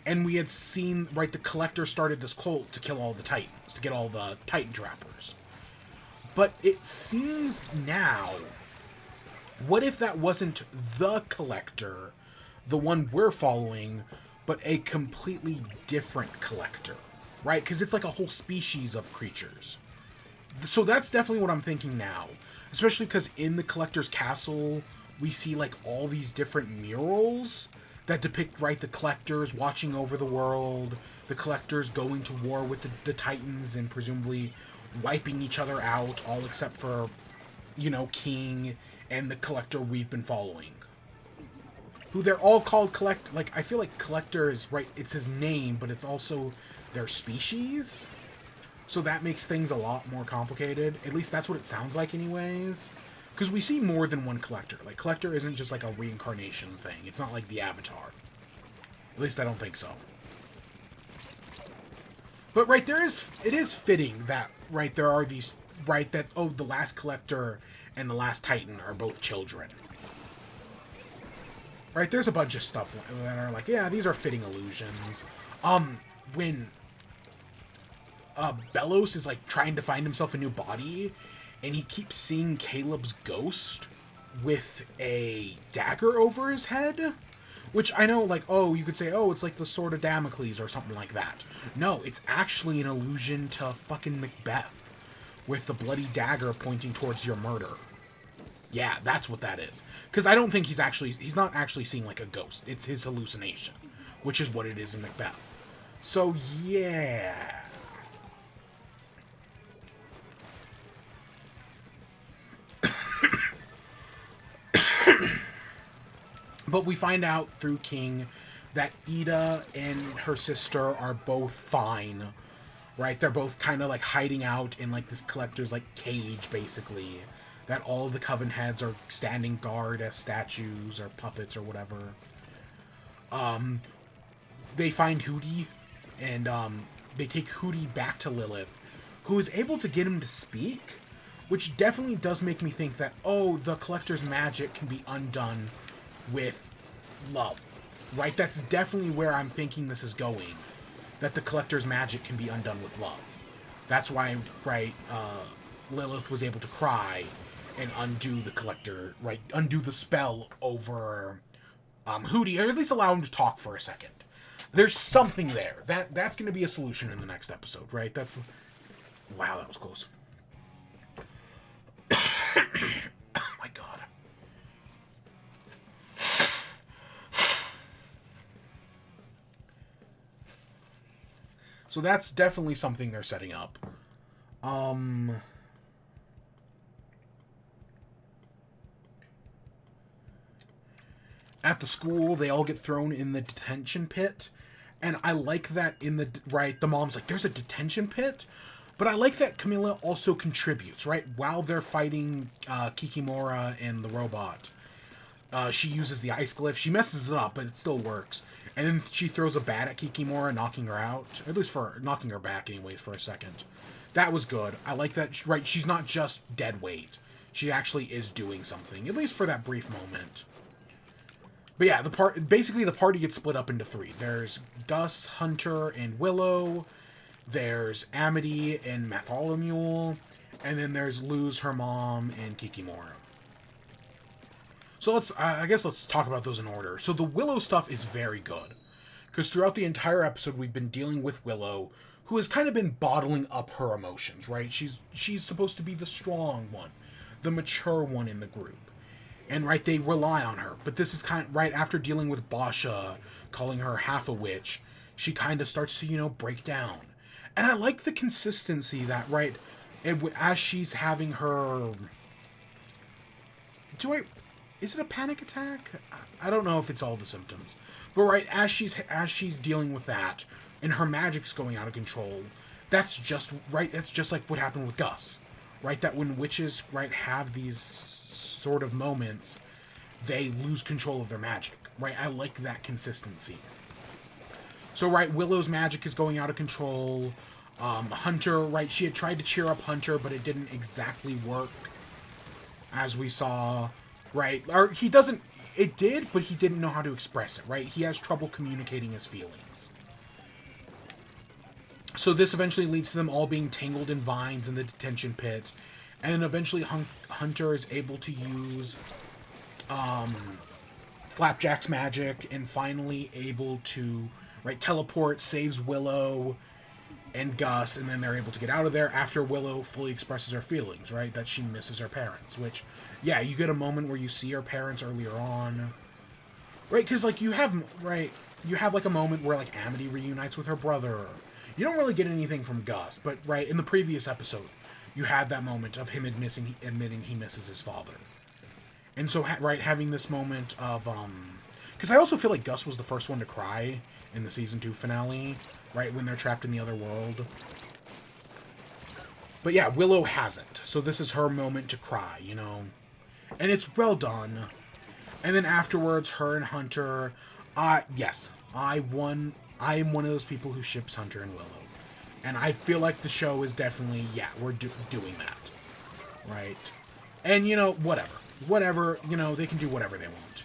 And we had seen, right, the Collector started this cult to kill all the Titans, to get all the Titan Trappers. But it seems now, what if that wasn't the Collector, the one we're following, but a completely different Collector, right? Because it's like a whole species of creatures. So that's definitely what I'm thinking now. Especially because in the Collector's castle, we see, like, all these different murals that depict, right, the Collectors watching over the world, the Collectors going to war with the Titans and presumably wiping each other out, all except for, you know, King and the Collector we've been following. Who they're all called like, I feel like Collector is, right, it's his name, but it's also their species. So that makes things a lot more complicated. At least that's what it sounds like anyways. Because we see more than one Collector. Like, Collector isn't just like a reincarnation thing. It's not like the Avatar. At least I don't think so. But, right, it is fitting that, right, there are these, right, that, oh, the last Collector and the last Titan are both children. Right, there's a bunch of stuff that are like, yeah, these are fitting allusions. When Bellows is, like, trying to find himself a new body, and he keeps seeing Caleb's ghost with a dagger over his head, Which I know, like, oh, you could say, oh, it's like the Sword of Damocles or something like that. No, it's actually an allusion to fucking Macbeth, with the bloody dagger pointing towards your murder. Yeah, that's what that is. Because I don't think he's not actually seeing, like, a ghost. It's his hallucination, which is what it is in Macbeth. So, yeah. But we find out through King that Ida and her sister are both fine, right? They're both kind of like hiding out in like this collector's like cage, basically. That all the Coven heads are standing guard as statues or puppets or whatever. They find Hootie, and they take Hootie back to Lilith, who is able to get him to speak, which definitely does make me think that, oh, the collector's magic can be undone with love, right? That's definitely where I'm thinking this is going, that the collector's magic can be undone with love. That's why, right, Lilith was able to cry and undo the collector, right, undo the spell over Hootie, or at least allow him to talk for a second. There's something there. That's going to be a solution in the next episode, right? Wow, that was close. Oh my god. So that's definitely something they're setting up. At the school, they all get thrown in the detention pit. And I like that the mom's like, there's a detention pit? But I like that Camilla also contributes, right? While they're fighting Kikimora and the robot, she uses the ice glyph. She messes it up, but it still works. And then she throws a bat at Kikimora, knocking her out. At least for knocking her back, anyways, for a second. That was good. I like that, right? She's not just dead weight. She actually is doing something, at least for that brief moment. But yeah, basically the party gets split up into three. There's Gus, Hunter, and Willow. There's Amity and Bartholomew. And then there's Luz, her mom, and Kikimora. So I guess let's talk about those in order. So the Willow stuff is very good. Because throughout the entire episode, we've been dealing with Willow, who has kind of been bottling up her emotions, right? She's supposed to be the strong one, the mature one in the group. And, right, they rely on her. But this is kind of, right, after dealing with Basha, calling her half a witch, she kind of starts to, break down. And I like the consistency that, right, as she's having her... Is it a panic attack? I don't know if it's all the symptoms. But, right, as she's dealing with that, and her magic's going out of control, that's just like what happened with Gus. Right, that when witches, right, have these sort of moments, they lose control of their magic, right? I like that consistency. So, right, Willow's magic is going out of control. Hunter, right, she had tried to cheer up Hunter, but it didn't exactly work, as we saw, right? Or it did, but he didn't know how to express it, right? He has trouble communicating his feelings. So this eventually leads to them all being tangled in vines in the detention pit. And then eventually Hunter is able to use Flapjack's magic and finally able to, right, teleport, saves Willow and Gus, and then they're able to get out of there after Willow fully expresses her feelings, right, that she misses her parents, which, yeah, you get a moment where you see her parents earlier on, right, because, like, you have, like, a moment where, like, Amity reunites with her brother. You don't really get anything from Gus, but, right, in the previous episode, you had that moment of him admitting he misses his father. And so, having this moment of, because I also feel like Gus was the first one to cry in the Season 2 finale, right, when they're trapped in the other world. But yeah, Willow hasn't, so this is her moment to cry, And it's well done. And then afterwards, her and Hunter, yes, I am one of those people who ships Hunter and Willow. And I feel like the show is definitely, yeah, we're doing that. Right? And, whatever, they can do whatever they want.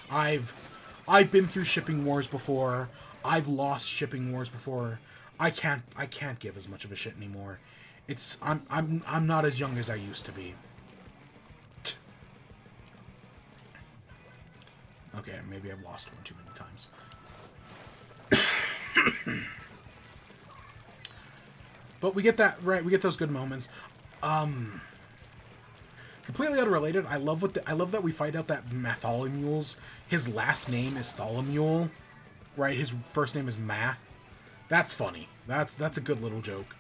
I've been through shipping wars before. I've lost shipping wars before. I can't give as much of a shit anymore. I'm not as young as I used to be. Okay, maybe I've lost one too many times. But we get that, right, we get those good moments. Completely unrelated, I love that we find out that Matholomule's, his last name is Tholomule, right? His first name is Ma. That's funny. That's a good little joke.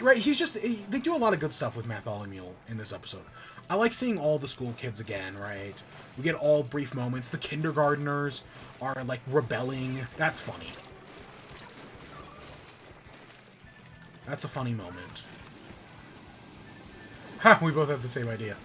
Right, they do a lot of good stuff with Matholomule in this episode. I like seeing all the school kids again, right? We get all brief moments. The kindergartners are, like, rebelling. That's funny. That's a funny moment. Ha! We both have the same idea.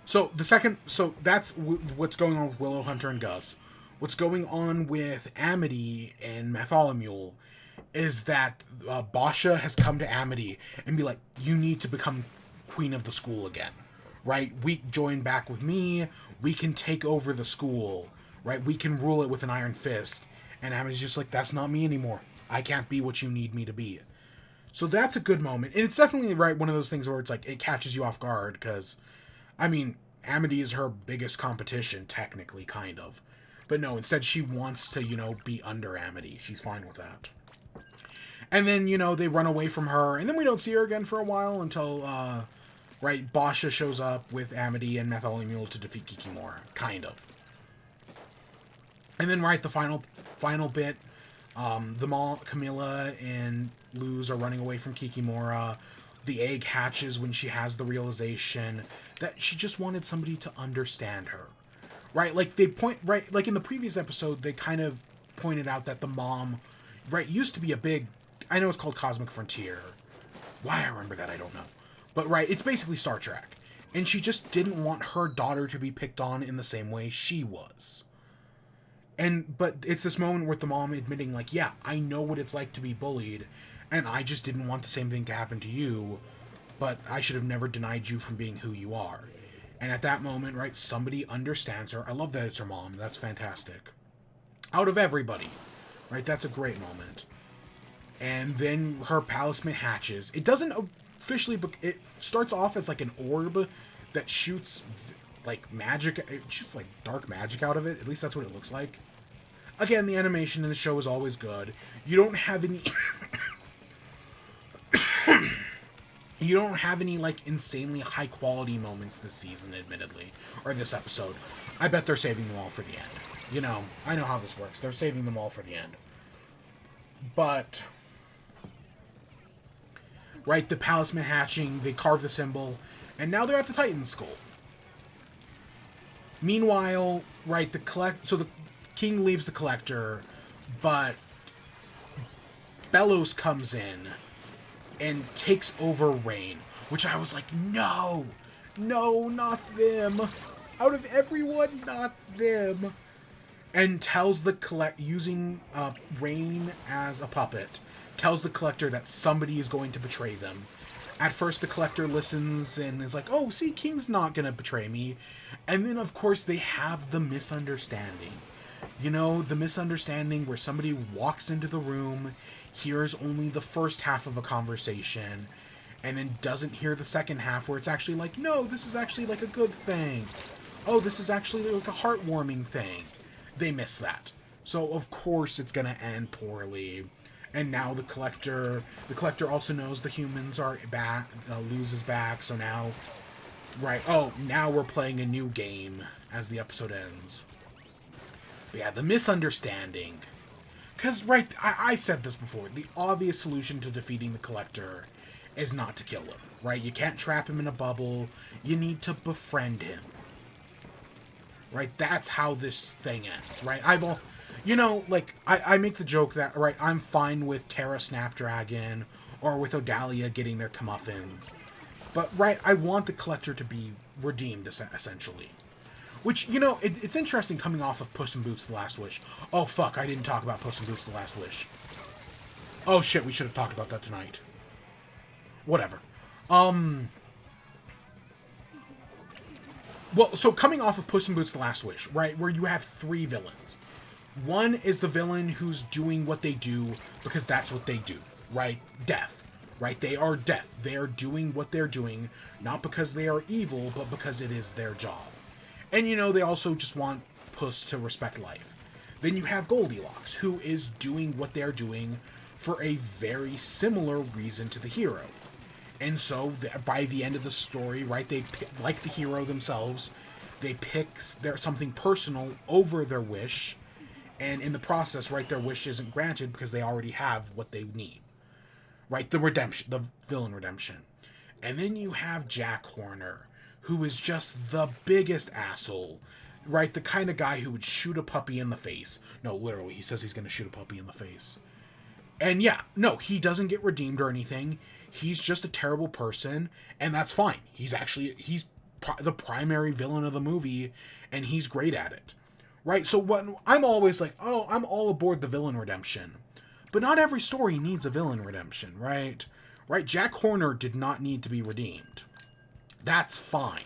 So that's what's going on with Willow, Hunter, and Gus. What's going on with Amity and Matholomule is that Basha has come to Amity and be like, you need to become queen of the school again, right? We join back with me. We can take over the school, right? We can rule it with an iron fist. And Amity's just like, that's not me anymore. I can't be what you need me to be. So that's a good moment. And it's definitely, right, one of those things where it's like, it catches you off guard because, I mean, Amity is her biggest competition, technically, kind of. But no, instead she wants to, be under Amity. She's fine with that. And then, they run away from her, and then we don't see her again for a while until, right, Basha shows up with Amity and Matholomule to defeat Kikimora. Kind of. And then, right, the final bit, Camilla and Luz are running away from Kikimora. The egg hatches when she has the realization that she just wanted somebody to understand her. Right? Like, like in the previous episode, they kind of pointed out that the mom, right, used to be a big, I know it's called Cosmic Frontier. Why I remember that, I don't know. But, right, it's basically Star Trek. And she just didn't want her daughter to be picked on in the same way she was. But it's this moment with the mom admitting, like, yeah, I know what it's like to be bullied, and I just didn't want the same thing to happen to you, but I should have never denied you from being who you are. And at that moment, right, somebody understands her. I love that it's her mom. That's fantastic. Out of everybody, right, that's a great moment. And then her talisman hatches. It doesn't officially, it starts off as, like, an orb that shoots, like, magic. It shoots, like, dark magic out of it. At least that's what it looks like. Again, the animation in the show is always good. You don't have any... You don't have any, like, insanely high-quality moments this season, admittedly. Or this episode. I bet they're saving them all for the end. I know how this works. They're saving them all for the end. But... right, the talisman hatching, they carve the symbol, and now they're at the Titan School. Meanwhile, right, so the king leaves the collector, but Bellows comes in and takes over Rain, which I was like, no, not them. Out of everyone, not them. And tells using Rain as a puppet, tells the collector that somebody is going to betray them. At first, the collector listens and is like, oh, see, King's not going to betray me. And then, of course, they have the misunderstanding. The misunderstanding where somebody walks into the room, hears only the first half of a conversation, and then doesn't hear the second half where it's actually like, no, this is actually like a good thing. Oh, this is actually like a heartwarming thing. They miss that. So, of course, it's going to end poorly. And now the collector also knows the humans are back, Luz is back, so now, right, now we're playing a new game as the episode ends. But yeah, the misunderstanding. Because, right, I said this before, the obvious solution to defeating the collector is not to kill him, right? You can't trap him in a bubble, you need to befriend him. Right, that's how this thing ends, right? I make the joke that, right, I'm fine with Terra Snapdragon or with Odalia getting their comeuppance. But, right, I want the collector to be redeemed, essentially. Which, it's interesting coming off of Puss in Boots: The Last Wish. Oh, fuck, I didn't talk about Puss in Boots: The Last Wish. Oh, shit, we should have talked about that tonight. Whatever. Well, so coming off of Puss in Boots: The Last Wish, right, where you have three villains. One is the villain who's doing what they do because that's what they do, right? Death. right? They are death. They are doing what they're doing, not because they are evil, but because it is their job. And, you know, they also just want Puss to respect life. Then you have Goldilocks, who is doing what they're doing for a very similar reason to the hero. And so, by the end of the story, right, they pick, like the hero themselves, they pick something personal over their wish, and in the process, right, their wish isn't granted because they already have what they need. Right, the redemption, the villain redemption. And then you have Jack Horner, who is just the biggest asshole, right? The kind of guy who would shoot a puppy in the face. No, literally, he says he's going to shoot a puppy in the face. And yeah, no, he doesn't get redeemed or anything. He's just a terrible person, and that's fine. He's the primary villain of the movie, and he's great at it. Right? So what I'm always like, oh, I'm all aboard the villain redemption. But not every story needs a villain redemption, right? Right? Jack Horner did not need to be redeemed. That's fine.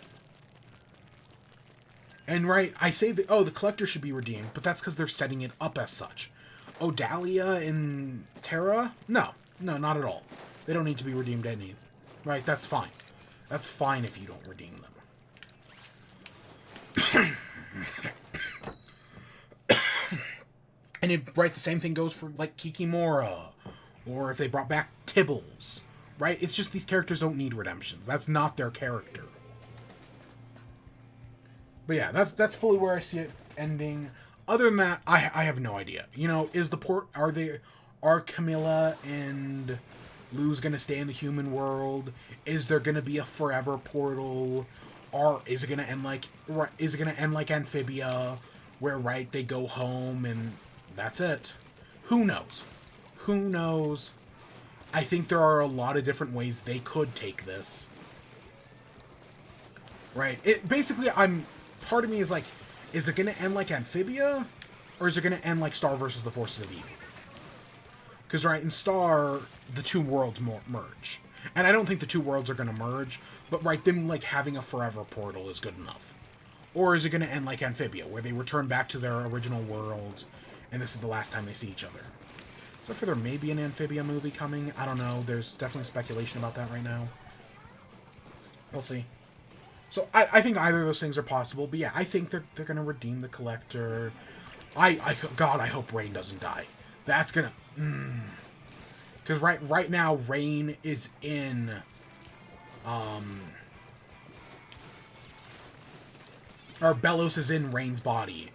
And right, I say that, oh, the collector should be redeemed, but that's because they're setting it up as such. Oh, Dahlia and Terra? No, not at all. They don't need to be redeemed any. Right, that's fine. That's fine if you don't redeem them. And right, the same thing goes for, like, Kikimora, or if they brought back Tibbles, right? It's just these characters don't need redemptions. That's not their character. But yeah, that's fully where I see it ending. Other than that, I have no idea. You know, are Camilla and Lou's gonna stay in the human world? Is there gonna be a forever portal? Or is it gonna end like Amphibia, where right they go home and that's it? Who knows? Who knows? I think there are a lot of different ways they could take this. Right? It basically, part of me is like, is it gonna end like Amphibia? Or is it gonna end like Star versus the Forces of Evil? Because, right, in Star, the two worlds merge. And I don't think the two worlds are gonna merge, but, right, them, like, having a forever portal is good enough. Or is it gonna end like Amphibia, where they return back to their original worlds, and this is the last time they see each other? Except for there may be an Amphibia movie coming. I don't know. There's definitely speculation about that right now. We'll see. So, I think either of those things are possible. But yeah, I think they're going to redeem the Collector. God, I hope Rain doesn't die. That's going to... Because right now, Rain is in... Or Bellows is in Rain's body.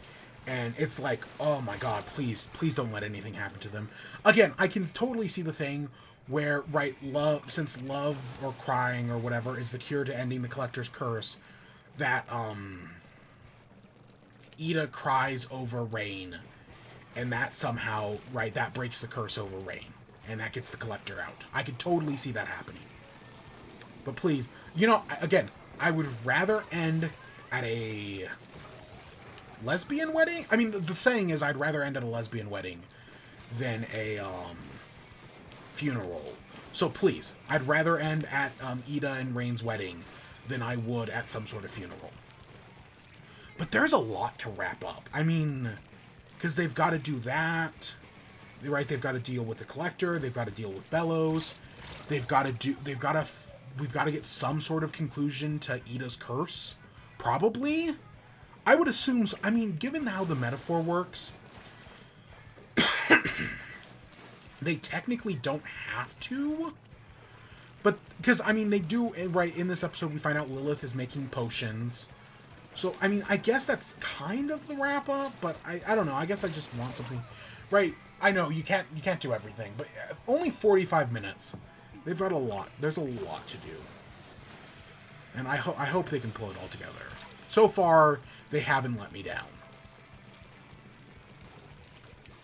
And it's like, oh my god, please don't let anything happen to them. Again, I can totally see the thing where, right, since love or crying or whatever is the cure to ending the Collector's curse, that, Ida cries over Rain, and that somehow, right, that breaks the curse over Rain, and that gets the Collector out. I could totally see that happening. But please, you know, again, I would rather end at a lesbian wedding? I mean, the saying is I'd rather end at a lesbian wedding than a, funeral. So please, I'd rather end at, Ida and Rain's wedding than I would at some sort of funeral. But there's a lot to wrap up. I mean, because they've got to do that, right? They've got to deal with the Collector. They've got to deal with Bellows. We've got to get some sort of conclusion to Ida's curse. Probably. I would assume, I mean, given how the metaphor works, they technically don't have to. But, because, I mean, they do, right, in this episode we find out Lilith is making potions. So, I mean, I guess that's kind of the wrap-up, but I don't know, I guess I just want something. Right, I know, you can't do everything, but only 45 minutes. They've got a lot. There's a lot to do. And I hope they can pull it all together. So far, they haven't let me down.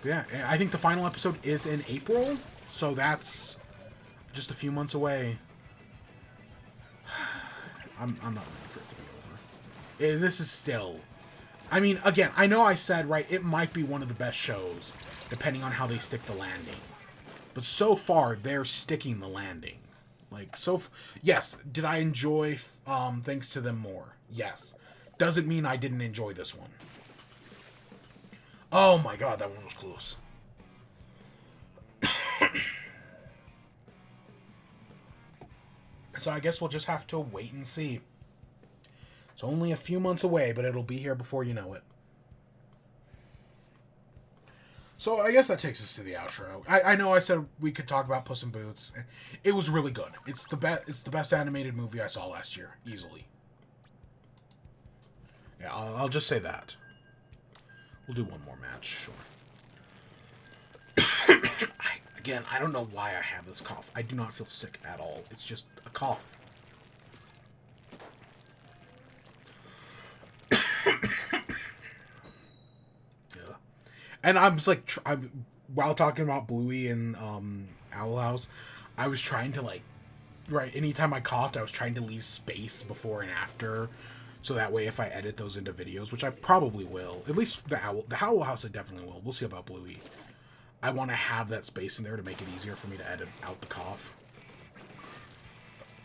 But yeah, I think the final episode is in April, so that's just a few months away. I'm not ready for it to be over. This is still... I mean, again, I know I said, right, it might be one of the best shows, depending on how they stick the landing. But so far, they're sticking the landing. Like, yes, did I enjoy thanks to them more? Yes. Doesn't mean I didn't enjoy this one. Oh my god, that one was close. So I guess we'll just have to wait and see. It's only a few months away, but it'll be here before you know it. So I guess that takes us to the outro. I know I said we could talk about Puss in Boots. It was really good. It's the best animated movie I saw last year, easily. Yeah, I'll just say that. We'll do one more match, sure. Again, I don't know why I have this cough. I do not feel sick at all. It's just a cough. Yeah. And I'm just like, while talking about Bluey and Owl House, I was trying to like, right, anytime I coughed, I was trying to leave space before and after. So that way, if I edit those into videos, which I probably will, at least the Owl House I definitely will. We'll see about Bluey. I want to have that space in there to make it easier for me to edit out the cough.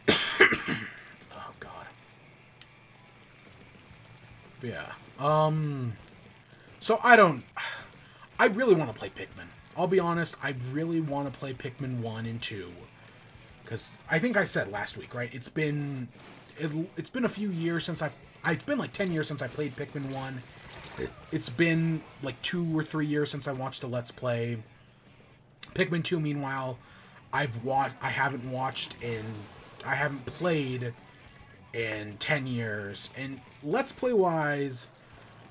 Oh, God. But yeah. So I really want to play Pikmin. I'll be honest, I really want to play Pikmin 1 and 2. Because I think I said last week, right? It's been a few years since it's been like 10 years since I played Pikmin 1. It's been like 2 or 3 years since I watched a Let's Play. Pikmin 2, meanwhile, I haven't played in 10 years. And Let's Play wise,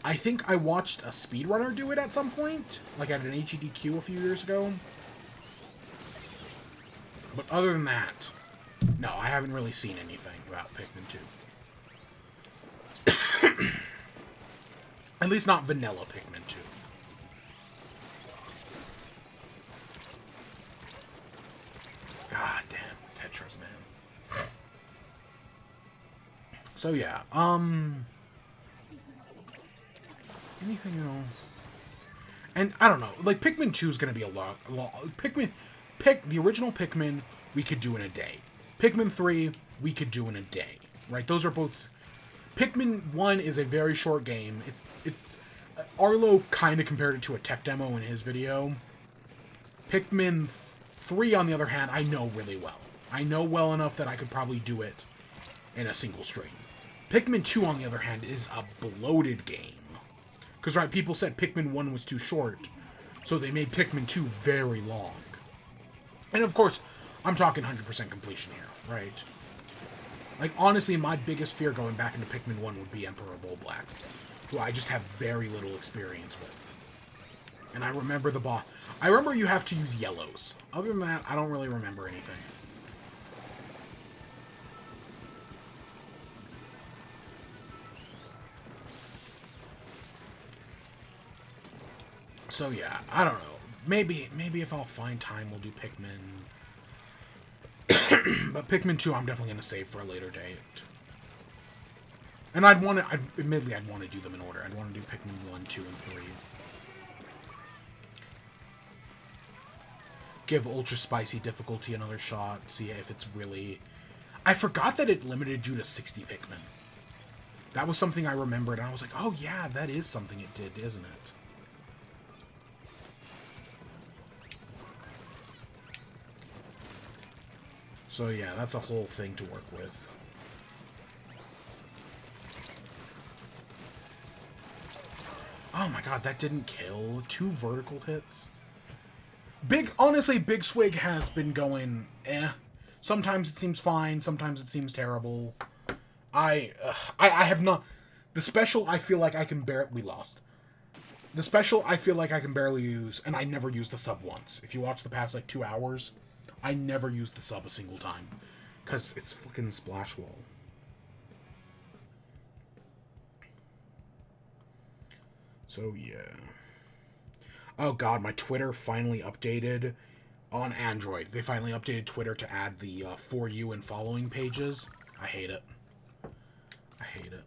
I think I watched a speedrunner do it at some point, like at an HEDQ a few years ago. But other than that, no, I haven't really seen anything about Pikmin 2. At least not vanilla Pikmin 2. God damn, Tetris, man. So yeah, anything else? And I don't know, like Pikmin 2 is gonna be a lot. The original Pikmin we could do in a day. Pikmin 3 we could do in a day, right? Those are both. Pikmin 1 is a very short game. It's Arlo kind of compared it to a tech demo in his video. Pikmin 3, on the other hand, I know really well. I know well enough that I could probably do it in a single stream. Pikmin 2, on the other hand, is a bloated game. Because, right, people said Pikmin 1 was too short, so they made Pikmin 2 very long. And, of course, I'm talking 100% completion here, right? Like, honestly, my biggest fear going back into Pikmin 1 would be Emperor Bulblax, who I just have very little experience with. And I remember the boss. I remember you have to use yellows. Other than that, I don't really remember anything. So yeah, I don't know. Maybe if I'll find time, we'll do Pikmin. But Pikmin 2, I'm definitely going to save for a later date. And admittedly, I'd want to do them in order. I'd want to do Pikmin 1, 2, and 3. Give Ultra Spicy difficulty another shot. See if it's really... I forgot that it limited you to 60 Pikmin. That was something I remembered, and I was like, oh yeah, that is something it did, isn't it? So yeah, that's a whole thing to work with. Oh my god, that didn't kill. 2 vertical hits. Honestly, Big Swig has been going, eh. Sometimes it seems fine, sometimes it seems terrible. I have not... The special, I feel like I can barely... We lost. The special, I feel like I can barely use, and I never used the sub once. If you watch the past, like, 2 hours, I never used the sub a single time. Because it's fucking Splash Wall. So, yeah. Oh god, my Twitter finally updated on Android. They finally updated Twitter to add the For You and following pages. I hate it. I hate it.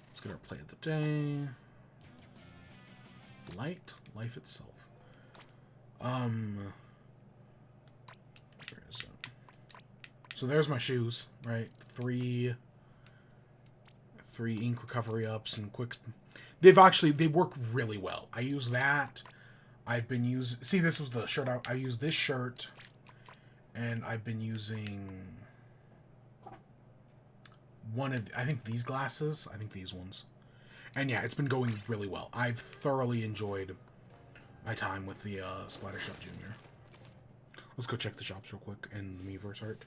Let's get our play of the day. Life itself. Where is it? So there's my shoes, right? 3 ink recovery ups and quick. They work really well. I use that. I've been using... See, this was the shirt. I used this shirt, and I've been using one of... I think these glasses. I think these ones. And yeah, it's been going really well. I've thoroughly enjoyed my time with the Splattershot Junior. Let's go check the shops real quick and the Miiverse art.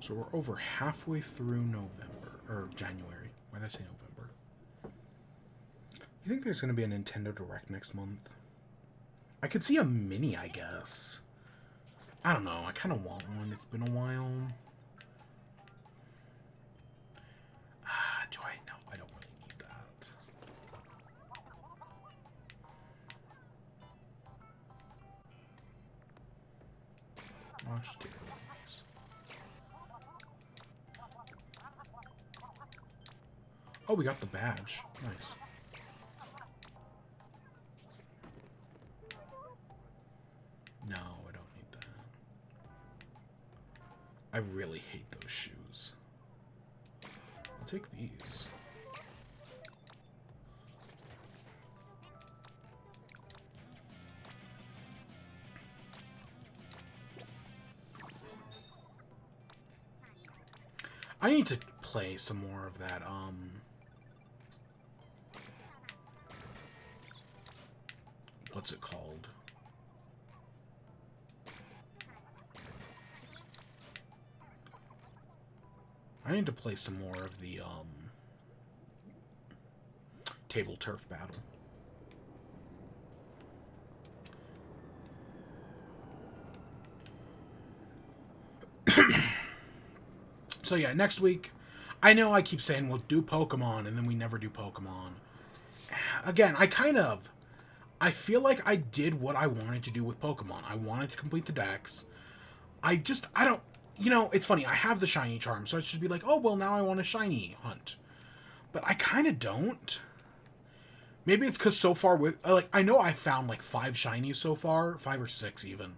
So we're over halfway through November, or January. Why did I say November? You think there's going to be a Nintendo Direct next month? I could see a mini, I guess. I don't know. I kind of want one. It's been a while. Do I? No, I don't really need that. Wash tables. Nice. Oh, we got the badge. Nice. No, I don't need that. I really hate those shoes. I'll take these. I need to play some more of that, what's it called? I need to play some more of the, table turf battle. So yeah, next week, I know I keep saying we'll do Pokemon, and then we never do Pokemon. Again, I feel like I did what I wanted to do with Pokemon. I wanted to complete the decks. I don't, you know, it's funny, I have the shiny charm, so I should be like, oh, well, now I want a shiny hunt. But I kind of don't. Maybe it's because so far with, like, I know I found, like, 5 shinies so far, 5 or 6 even.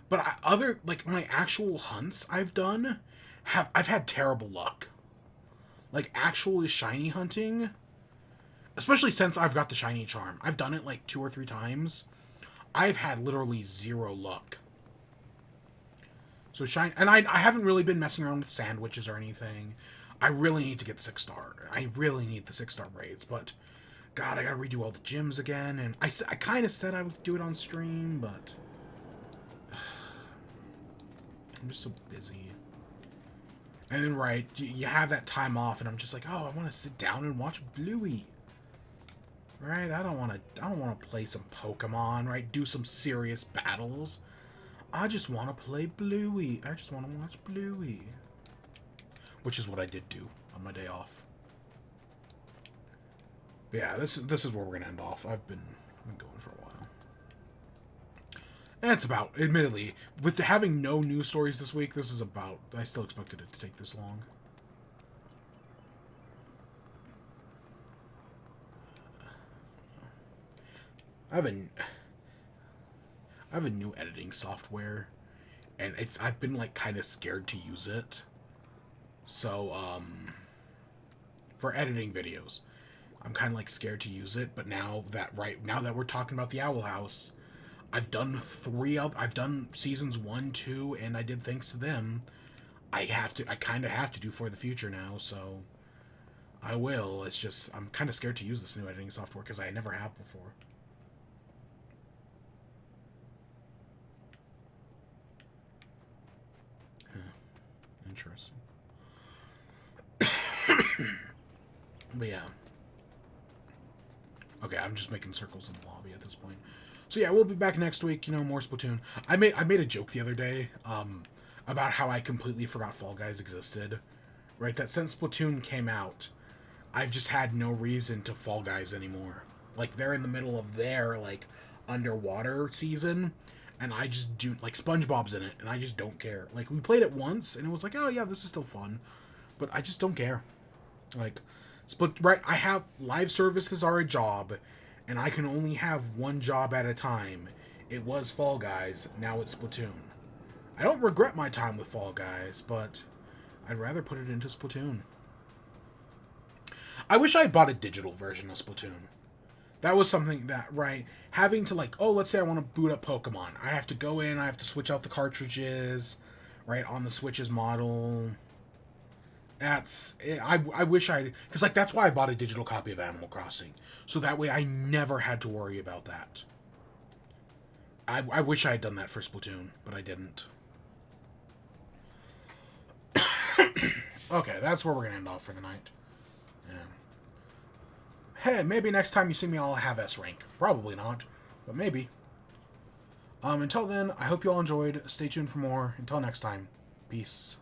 But my actual hunts I've done, I've had terrible luck. Like, actually shiny hunting, especially since I've got the shiny charm. I've done it, like, 2 or 3 times. I've had literally 0 luck. So and I haven't really been messing around with sandwiches or anything. I really need to get 6-star. I really need the 6-star braids, but God, I gotta redo all the gyms again, and I kind of said I would do it on stream, but I'm just so busy. And then, right, you have that time off, and I'm just like, oh, I want to sit down and watch Bluey. Right? I don't want to play some Pokemon, right? Do some serious battles. I just want to play Bluey. I just want to watch Bluey. Which is what I did do on my day off. But yeah, this is where we're going to end off. I've been going for a while. And it's about, admittedly, with having no news stories this week, this is about, I still expected it to take this long. I have a new editing software, and I've been like kind of scared to use it. So for editing videos, I'm kind of like scared to use it. But now that we're talking about the Owl House, I've done I've done seasons 1, 2, and I did thanks to them. I kind of have to do For the Future now, so I will. It's just I'm kind of scared to use this new editing software because I never have before. Interesting. But yeah. Okay, I'm just making circles in the lobby at this point. So yeah, we'll be back next week, you know, more Splatoon. I made a joke the other day, about how I completely forgot Fall Guys existed. Right? That since Splatoon came out, I've just had no reason to Fall Guys anymore. Like, they're in the middle of their, like, underwater season, and I just do, like, SpongeBob's in it, and I just don't care. Like, we played it once, and it was like, oh, yeah, this is still fun. But I just don't care. Like, right, I have, live services are a job, and I can only have one job at a time. It was Fall Guys, now it's Splatoon. I don't regret my time with Fall Guys, but I'd rather put it into Splatoon. I wish I bought a digital version of Splatoon. That was something that, right, having to, like, oh, let's say I want to boot up Pokemon. I have to go in, I have to switch out the cartridges, right, on the Switch's model. I wish I, because, like, that's why I bought a digital copy of Animal Crossing. So that way I never had to worry about that. I wish I had done that for Splatoon, but I didn't. Okay, that's where we're going to end off for the night. Yeah. Hey, maybe next time you see me, I'll have S rank. Probably not, but maybe. Until then, I hope you all enjoyed. Stay tuned for more. Until next time, peace.